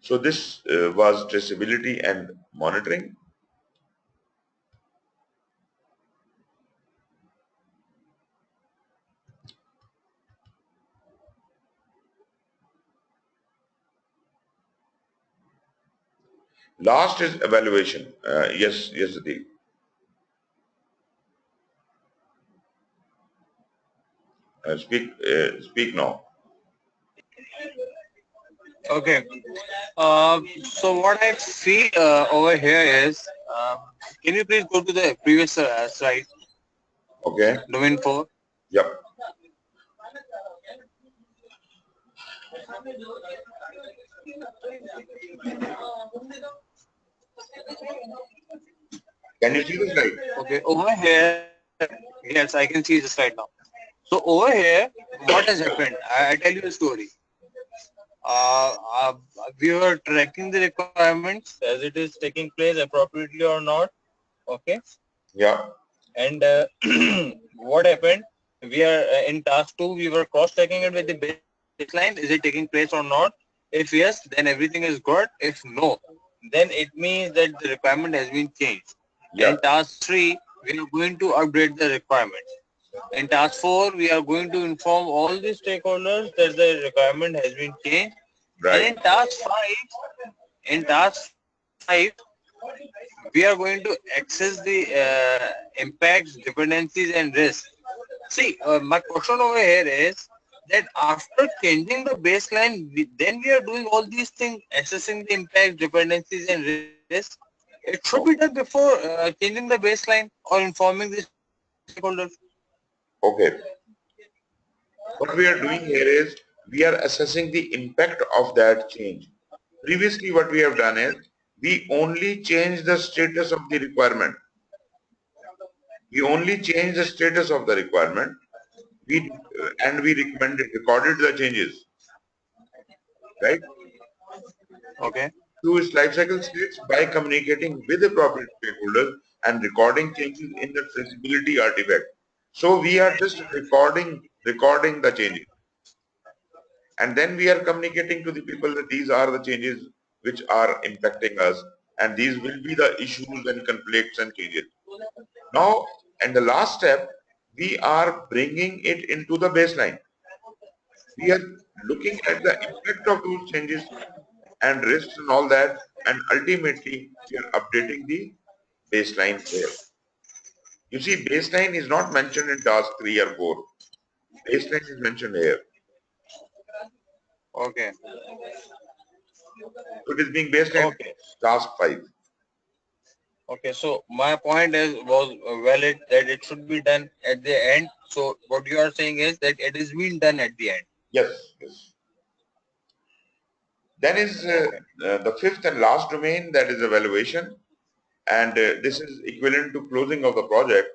A: So this was traceability and monitoring. Last is evaluation. Yes, Deep. Speak now.
B: Okay. So what I see over here is, can you please go to the previous slide,
A: Okay.
B: domain 4?
A: Yep. Can you see the slide?
B: Okay, over here, yes, I can see this right now. So over here, what has happened? I tell you a story. Uh, uh, we were tracking the requirements as it is taking place appropriately or not. Okay.
A: Yeah.
B: And what happened? We are in task 2. We were cross-checking it with the baseline. Is it taking place or not? If yes, then everything is good. If no, then it means that the requirement has been changed.
A: Yeah.
B: In task 3, we are going to update the requirements. In task 4, we are going to inform all the stakeholders that the requirement has been changed. And
A: Right.
B: in task 5, we are going to access the impacts, dependencies, and risks. See, my question over here is that after changing the baseline, then we are doing all these things, assessing the impacts, dependencies, and risks. It should be done before changing the baseline or informing the stakeholders.
A: Okay. What we are doing here is we are assessing the impact of that change. Previously, what we have done is we only change the status of the requirement. We only change the status of the requirement. And we recorded the changes, right?
B: Okay.
A: Through its lifecycle states by communicating with appropriate stakeholders and recording changes in the traceability artifact. So we are just recording the changes. And then we are communicating to the people that these are the changes which are impacting us, and these will be the issues and conflicts and changes. Now, and the last step, we are bringing it into the baseline. We are looking at the impact of those changes and risks and all that, and ultimately we are updating the baseline here. You see, baseline is not mentioned in task 3 or 4. Baseline is mentioned here.
B: Okay.
A: So it is being based in
B: Okay.
A: task 5.
B: Okay. So my point was valid that it should be done at the end. So what you are saying is that it is being done at the end.
A: Yes, yes. Then is
B: Okay.
A: the fifth and last domain, that is evaluation, and this is equivalent to closing of the project.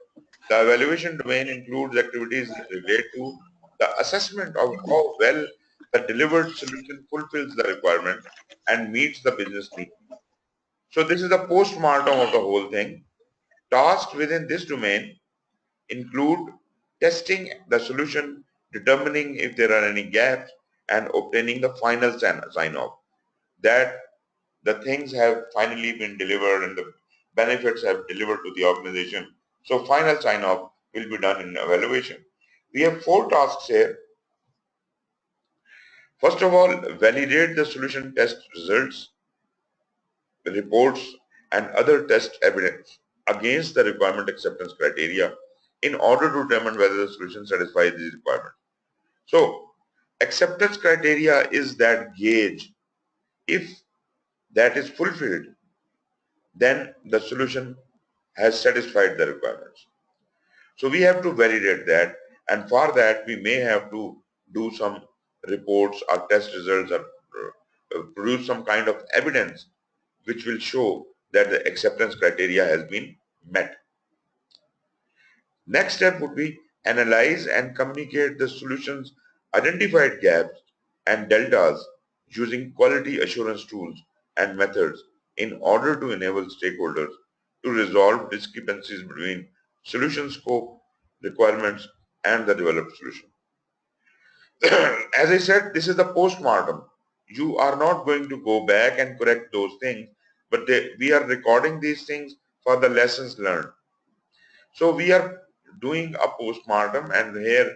A: The evaluation domain includes activities that relate to the assessment of how well the delivered solution fulfills the requirement and meets the business need. So this is the post-mortem of the whole thing. Tasks within this domain include testing the solution, determining if there are any gaps, and obtaining the final sign-off that the things have finally been delivered and the benefits have delivered to the organization. So final sign-off will be done in evaluation. We have 4 tasks here. First of all, validate the solution test results, reports, and other test evidence against the requirement acceptance criteria in order to determine whether the solution satisfies these requirements. So acceptance criteria is that gauge. If that is fulfilled, then the solution has satisfied the requirements. So we have to validate that, and for that we may have to do some reports or test results or produce some kind of evidence which will show that the acceptance criteria has been met. Next step would be analyze and communicate the solution's identified gaps and deltas using quality assurance tools and methods in order to enable stakeholders to resolve discrepancies between solution scope, requirements, and the developed solution. As I said, this is the post-mortem. You are not going to go back and correct those things, but we are recording these things for the lessons learned. So we are doing a post-mortem, and here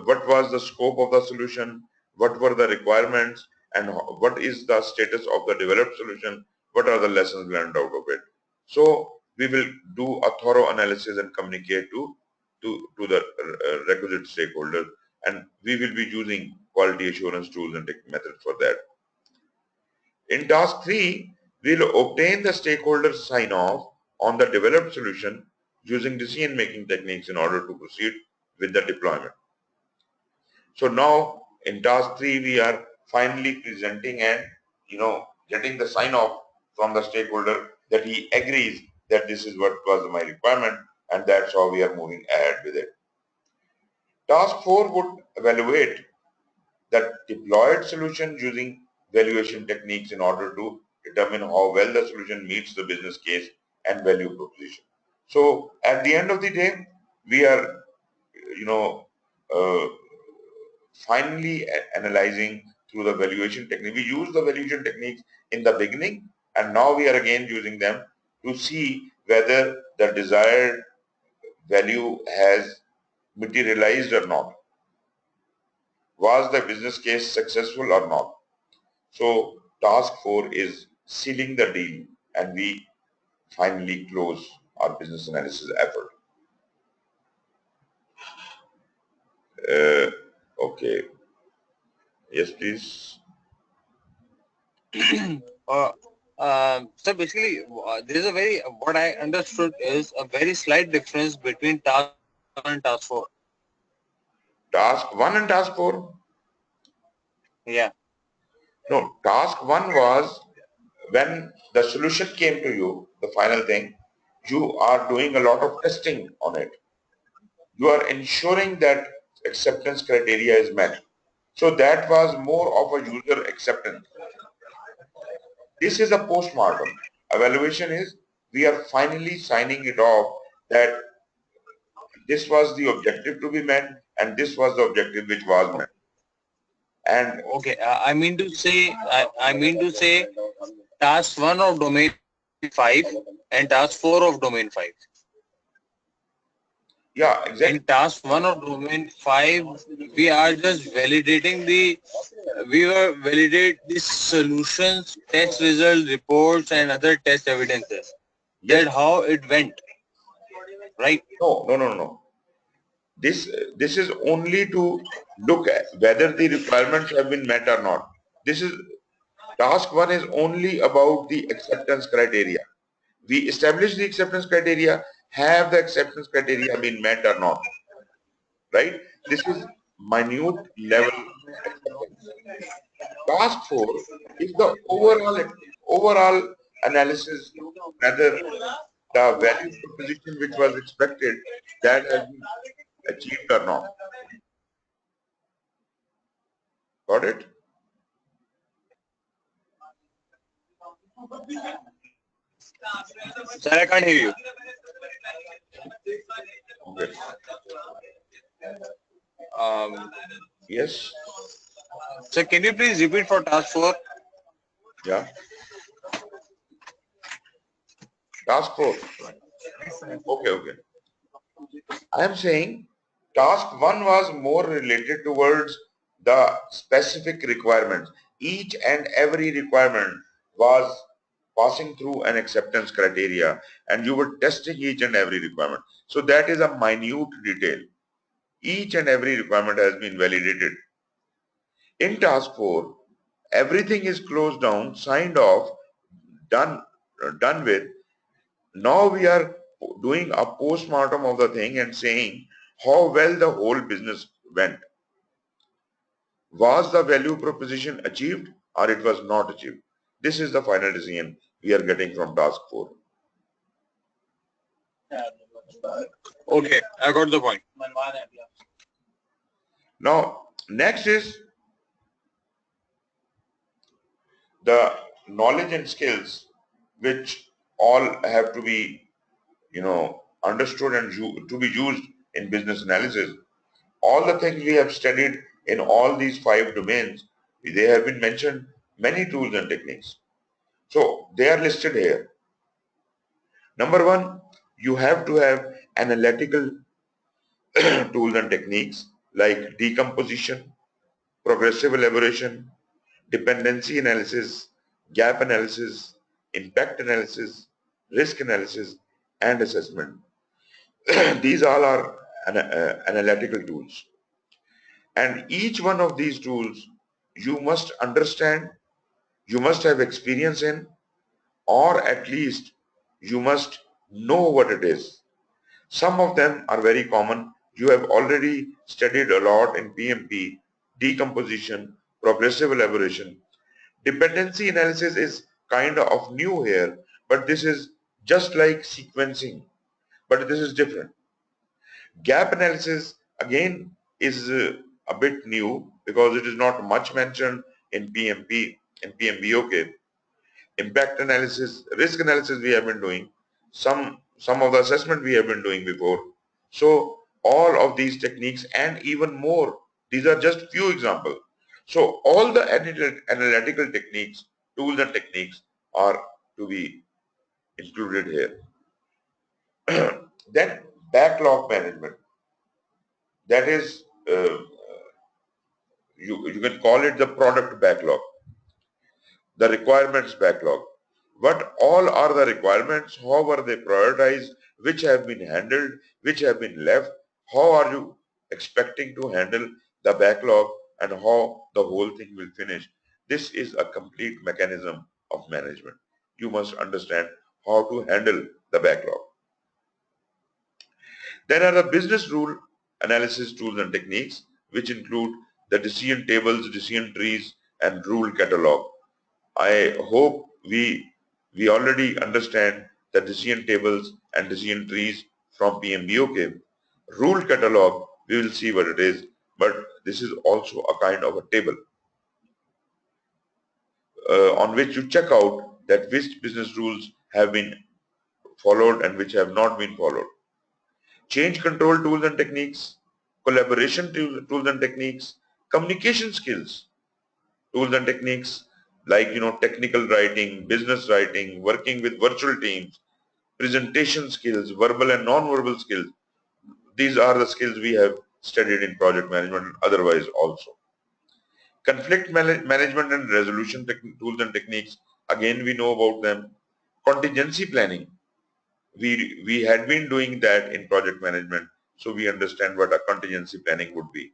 A: what was the scope of the solution, what were the requirements, and what is the status of the developed solution, what are the lessons learned out of it. So we will do a thorough analysis and communicate to the requisite stakeholders, and we will be using quality assurance tools and methods for that. In task 3, we will obtain the stakeholder sign-off on the developed solution using decision-making techniques in order to proceed with the deployment. So now in task 3, we are finally presenting and getting the sign-off from the stakeholder that he agrees that this is what was my requirement, and that's how we are moving ahead with it. Task 4 would evaluate the deployed solution using valuation techniques in order to determine how well the solution meets the business case and value proposition. So at the end of the day, we are, uh, finally analyzing through the valuation technique. We use the valuation techniques in the beginning, and now we are again using them to see whether the desired value has materialized or not. Was the business case successful or not? So task 4 is sealing the deal, and we finally close our business analysis effort. Okay. Yes, please.
B: uh, so basically, there is a very what I understood is a very slight difference between task 1 and task 4.
A: Task 1 and task 4?
B: Yeah.
A: No, task 1 was when the solution came to you, the final thing, you are doing a lot of testing on it. You are ensuring that acceptance criteria is met. So that was more of a user acceptance. This is a post-mortem. Evaluation is we are finally signing it off that this was the objective to be met and this was the objective which was met. And
B: Okay. I mean to say, task 1 of domain 5 and task 4 of domain 5.
A: yeah,
B: In
A: exactly.
B: task 1 of domain 5, we are just validating we were validate the solutions, test results, reports, and other test evidences.
A: Yes.
B: That how it went, right?
A: No, no, no, no. This is only to look at whether the requirements have been met or not. This is Task 1 is only about the acceptance criteria. We establish the acceptance criteria. Have the acceptance criteria been met or not? Right? This is minute level acceptance. Task 4 is the overall analysis, whether the value proposition which was expected, that has been achieved or not. Got it?
B: Sir, I can't hear you.
A: Okay. Yes.
B: So can you please repeat for task 4?
A: Yeah. Task 4. Okay. I am saying task 1 was more related towards the specific requirements. Each and every requirement was passing through an acceptance criteria, and you were testing each and every requirement. So that is a minute detail. Each and every requirement has been validated. In task 4, everything is closed down, signed off, done with. Now we are doing a post-mortem of the thing and saying how well the whole business went. Was the value proposition achieved or it was not achieved? This is the final decision we are getting from task 4.
B: Okay, I got the point.
A: Now, next is the knowledge and skills which all have to be, understood and to be used in business analysis. All the things we have studied in all these 5 domains, they have been mentioned many tools and techniques. So they are listed here. Number 1, you have to have analytical tools and techniques like decomposition, progressive elaboration, dependency analysis, gap analysis, impact analysis, risk analysis, and assessment. These all are analytical tools. And each one of these tools you must understand, you must have experience in, or at least you must know what it is. Some of them are very common. You have already studied a lot in PMP, decomposition, progressive elaboration. Dependency analysis is kind of new here, but this is just like sequencing, but this is different. Gap analysis again is a bit new because it is not much mentioned in PMP and PMBOK. Impact analysis, risk analysis we have been doing. Some of the assessment we have been doing before. So all of these techniques and even more, these are just few examples. So all the analytical techniques, tools and techniques are to be included here. Then backlog management. That is, you can call it the product backlog, the requirements backlog. What all are the requirements? How are they prioritized? Which have been handled? Which have been left? How are you expecting to handle the backlog and how the whole thing will finish? This is a complete mechanism of management. You must understand how to handle the backlog. There are the business rule analysis tools and techniques, which include the decision tables, decision trees, and rule catalog. I hope we already understand the decision tables and decision trees from PMBOK. Rule catalog, we will see what it is, but this is also a kind of a table on which you check out that which business rules have been followed and which have not been followed. Change control tools and techniques, collaboration tools and techniques, communication skills, tools and techniques like technical writing, business writing, working with virtual teams, presentation skills, verbal and non-verbal skills. These are the skills we have studied in project management and otherwise also. Conflict management and resolution tools and techniques, again we know about them. Contingency planning, we had been doing that in project management, so we understand what a contingency planning would be.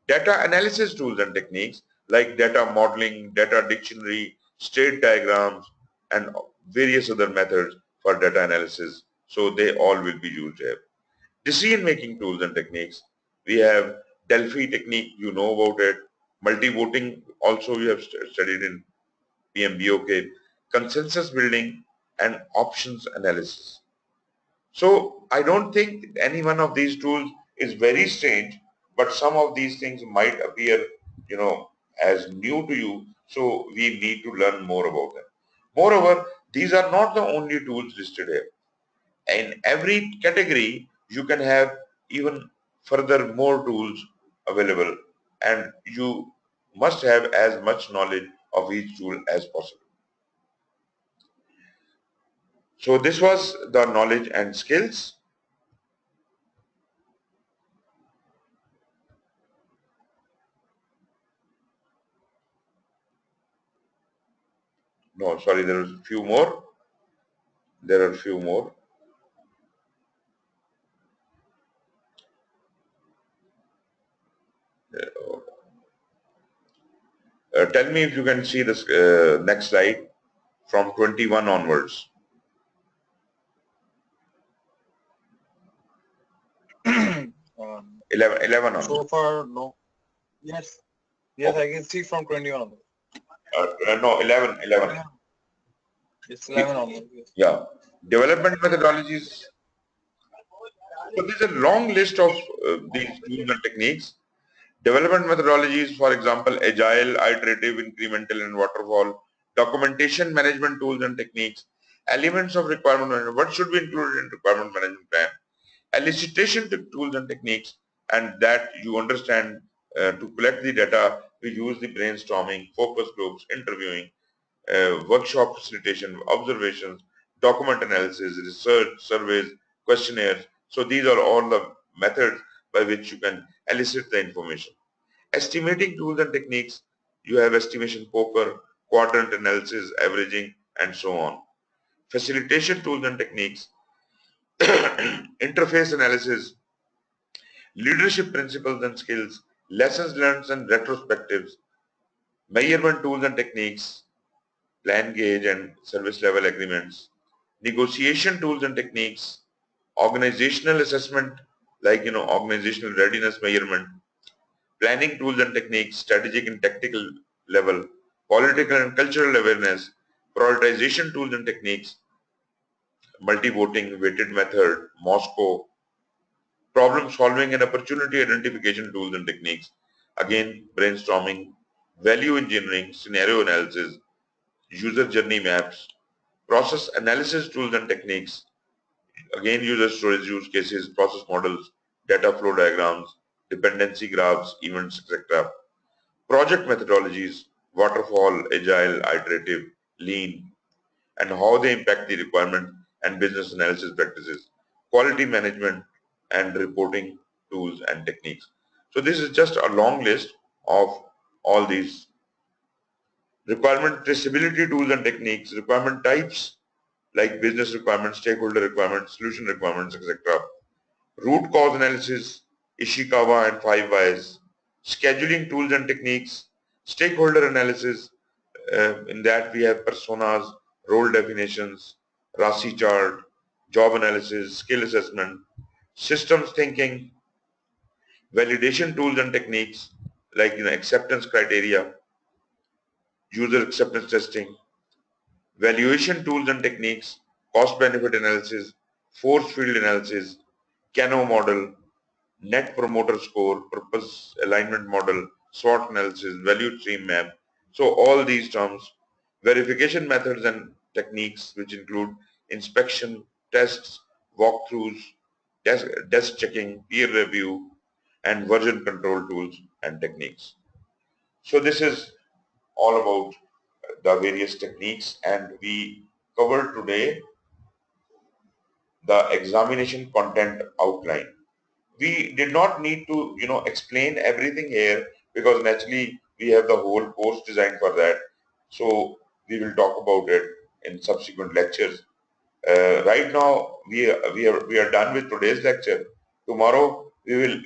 A: Data analysis tools and techniques like data modeling, data dictionary, state diagrams, and various other methods for data analysis. So they all will be used here. Decision-making tools and techniques. We have Delphi technique, you know about it. Multi-voting also we have studied in PMBOK. Consensus building and options analysis. So I don't think any one of these tools is very strange, but some of these things might appear, as new to you. So we need to learn more about them. Moreover, these are not the only tools listed here. In every category, you can have even further more tools available, and you must have as much knowledge of each tool as possible. So this was the knowledge and skills. No, sorry, there are a few more. There are a few more. Tell me if you can see this next slide from 21 onwards. 11 onwards.
B: So far, no. Yes. Yes, I can see from 21 onwards.
A: No, 11.
B: It's 11 onwards. Yes.
A: Yeah. Development methodologies. So there's a long list of these tools and techniques. Development methodologies, for example, agile, iterative, incremental, and waterfall. Documentation management tools and techniques. Elements of requirement management. What should be included in requirement management plan? Elicitation tools and techniques, and that you understand to collect the data. We use the brainstorming, focus groups, interviewing, workshop facilitation, observations, document analysis, research, surveys, questionnaires. So these are all the methods by which you can elicit the information. Estimating tools and techniques, you have estimation poker, quadrant analysis, averaging, and so on. Facilitation tools and techniques, interface analysis, leadership principles and skills, lessons learned and retrospectives, measurement tools and techniques, plan gauge and service level agreements, negotiation tools and techniques, organizational assessment like organizational readiness measurement, planning tools and techniques, strategic and tactical level, political and cultural awareness, prioritization tools and techniques, multi-voting weighted method, Moscow, problem solving and opportunity identification tools and techniques, again brainstorming, value engineering, scenario analysis, user journey maps, process analysis tools and techniques, again user storage use cases, process models, data flow diagrams, dependency graphs, events, etc. Project methodologies, waterfall, agile, iterative, lean, and how they impact the requirement and business analysis practices, quality management and reporting tools and techniques. So this is just a long list of all these requirement traceability tools and techniques, requirement types like business requirements, stakeholder requirements, solution requirements, etc. Root cause analysis, Ishikawa and 5 whys, scheduling tools and techniques, stakeholder analysis, in that we have personas, role definitions, RASI chart, job analysis, skill assessment, systems thinking, validation tools and techniques like acceptance criteria, user acceptance testing, valuation tools and techniques, cost benefit analysis, force field analysis, Kano model, net promoter score, purpose alignment model, SWOT analysis, value stream map. So all these terms, verification methods and techniques which include inspection, tests, walkthroughs, desk checking, peer review, and version control tools and techniques. So this is all about the various techniques, and we covered today the examination content outline. We did not need to explain everything here because naturally we have the whole course designed for that. So we will talk about it in subsequent lectures. Right now we are done with today's lecture. Tomorrow we will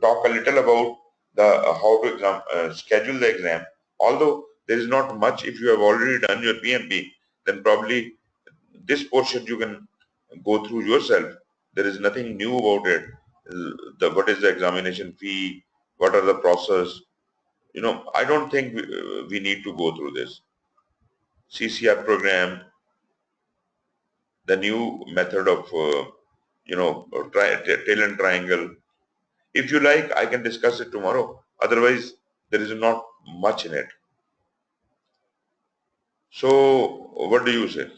A: talk a little about the how to schedule the exam. Although there is not much. If you have already done your PMP, then probably this portion you can go through yourself. There is nothing new about it. What is the examination fee? What are the process? I don't think we need to go through this. CCR program, the new method of, talent triangle. If you like, I can discuss it tomorrow. Otherwise, there is not much in it. So, what do you say?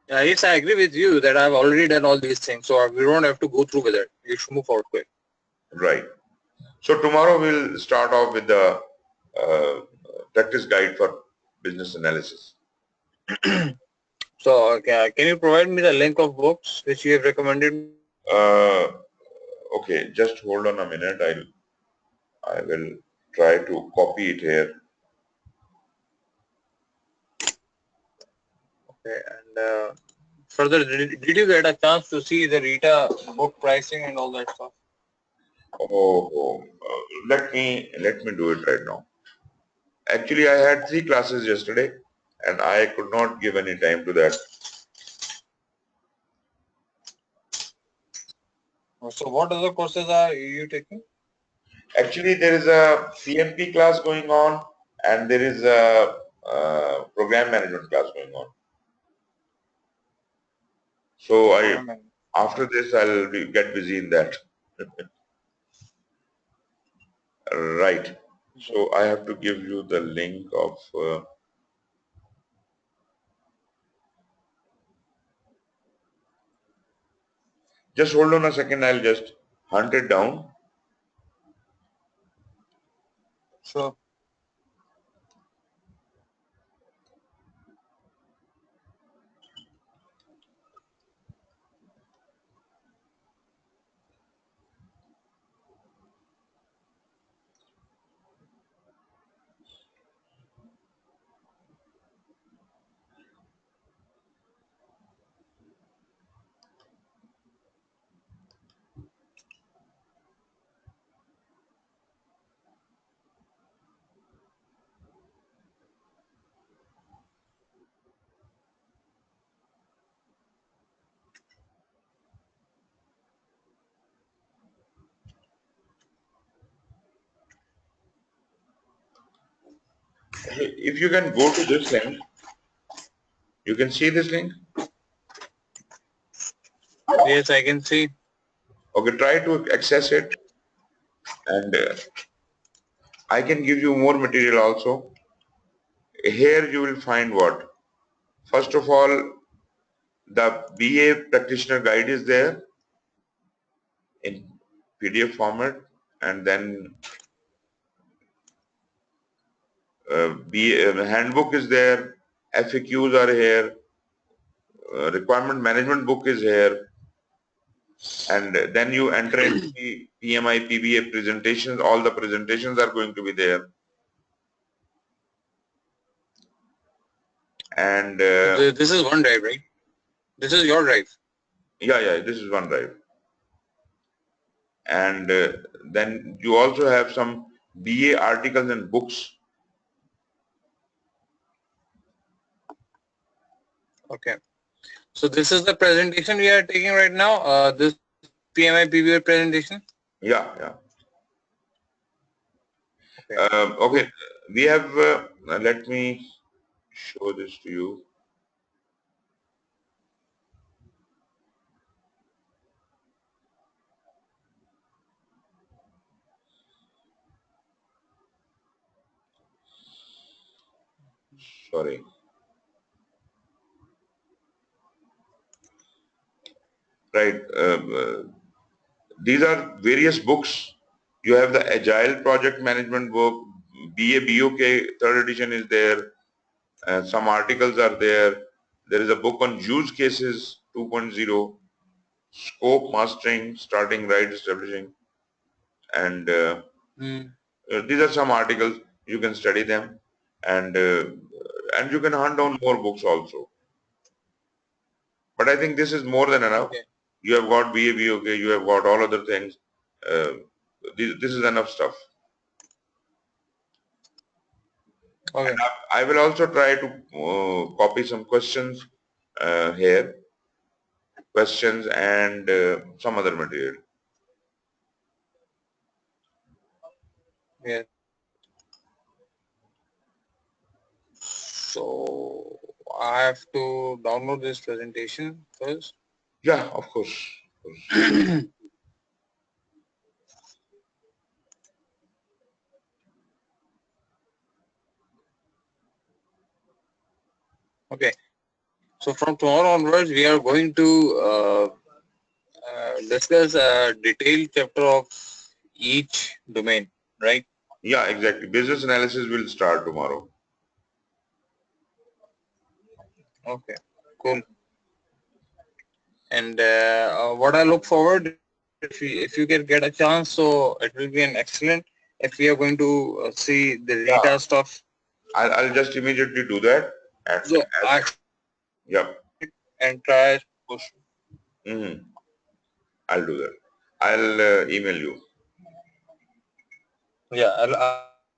B: Yes, I agree with you that I've already done all these things, so we don't have to go through with it. You should move forward quick.
A: Right. So tomorrow we'll start off with the uh, practice guide for business analysis.
B: So, can you provide me the link of books which you have recommended me?
A: Uh, okay, just hold on a minute. I will try to copy it here.
B: Okay, and further, did you get a chance to see the Rita book pricing and all that stuff?
A: Let me do it right now. Actually, I had 3 classes yesterday, and I could not give any time to that.
B: So, what other courses are you taking?
A: Actually, there is a PMP class going on, and there is a program management class going on. So after this, I'll get busy in that. Right. So I have to give you the link of. Just hold on a second. I'll just hunt it down.
B: Sure.
A: If you can go to this link, you can see this link.
B: Yes, I can see.
A: Okay, try to access it, and I can give you more material also. Here you will find what? First of all, the BA practitioner guide is there in PDF format, and then BA handbook is there, FAQs are here, requirement management book is here, and then you enter into the PMI-PBA presentations. All the presentations are going to be there. And
B: This is OneDrive, right? This is your drive.
A: yeah, this is OneDrive. And then you also have some BA articles and books.
B: Okay. So this is the presentation we are taking right now. This PMI-PBA presentation.
A: Yeah.
B: Okay.
A: Okay, we have. Let me show this to you. Sorry. Right. These are various books. You have the Agile Project Management book, BA BOK third edition is there. Some articles are there. There is a book on use cases 2.0, scope mastering, starting right, establishing, and these are some articles. You can study them, and you can hunt down more books also. But I think this is more than enough.
B: Okay.
A: You have got BA BOK, you have got all other things. This is enough stuff.
B: Okay.
A: And I will also try to copy some questions here, questions and some other material.
B: Yeah. So I have to download this presentation first.
A: Yeah, of course. Of course.
B: Okay. So from tomorrow onwards, we are going to discuss a detailed chapter of each domain, right?
A: Yeah, exactly. Business analysis will start tomorrow.
B: Okay. Cool. And what I look forward, if you can get a chance, so it will be an excellent. If we are going to see the
A: Yeah,
B: data stuff,
A: I'll just immediately do that. And
B: so I
A: yeah,
B: and try push.
A: I'll do that. I'll email you.
B: Yeah,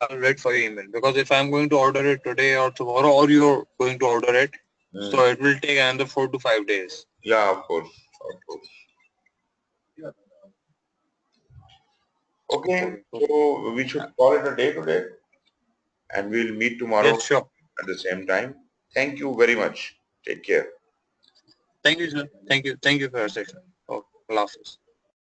B: I'll wait for your email, because if I'm going to order it today or tomorrow, or you're going to order it, so it will take another 4 to 5 days.
A: Yeah, of course, of course. Okay,
B: Okay.
A: so we should call it a day today, and we'll meet tomorrow
B: Yes, sure.
A: at the same time. Thank you very much. Take care.
B: Thank you, sir. Thank you. Thank you for your session. Oh, Allah Hafiz.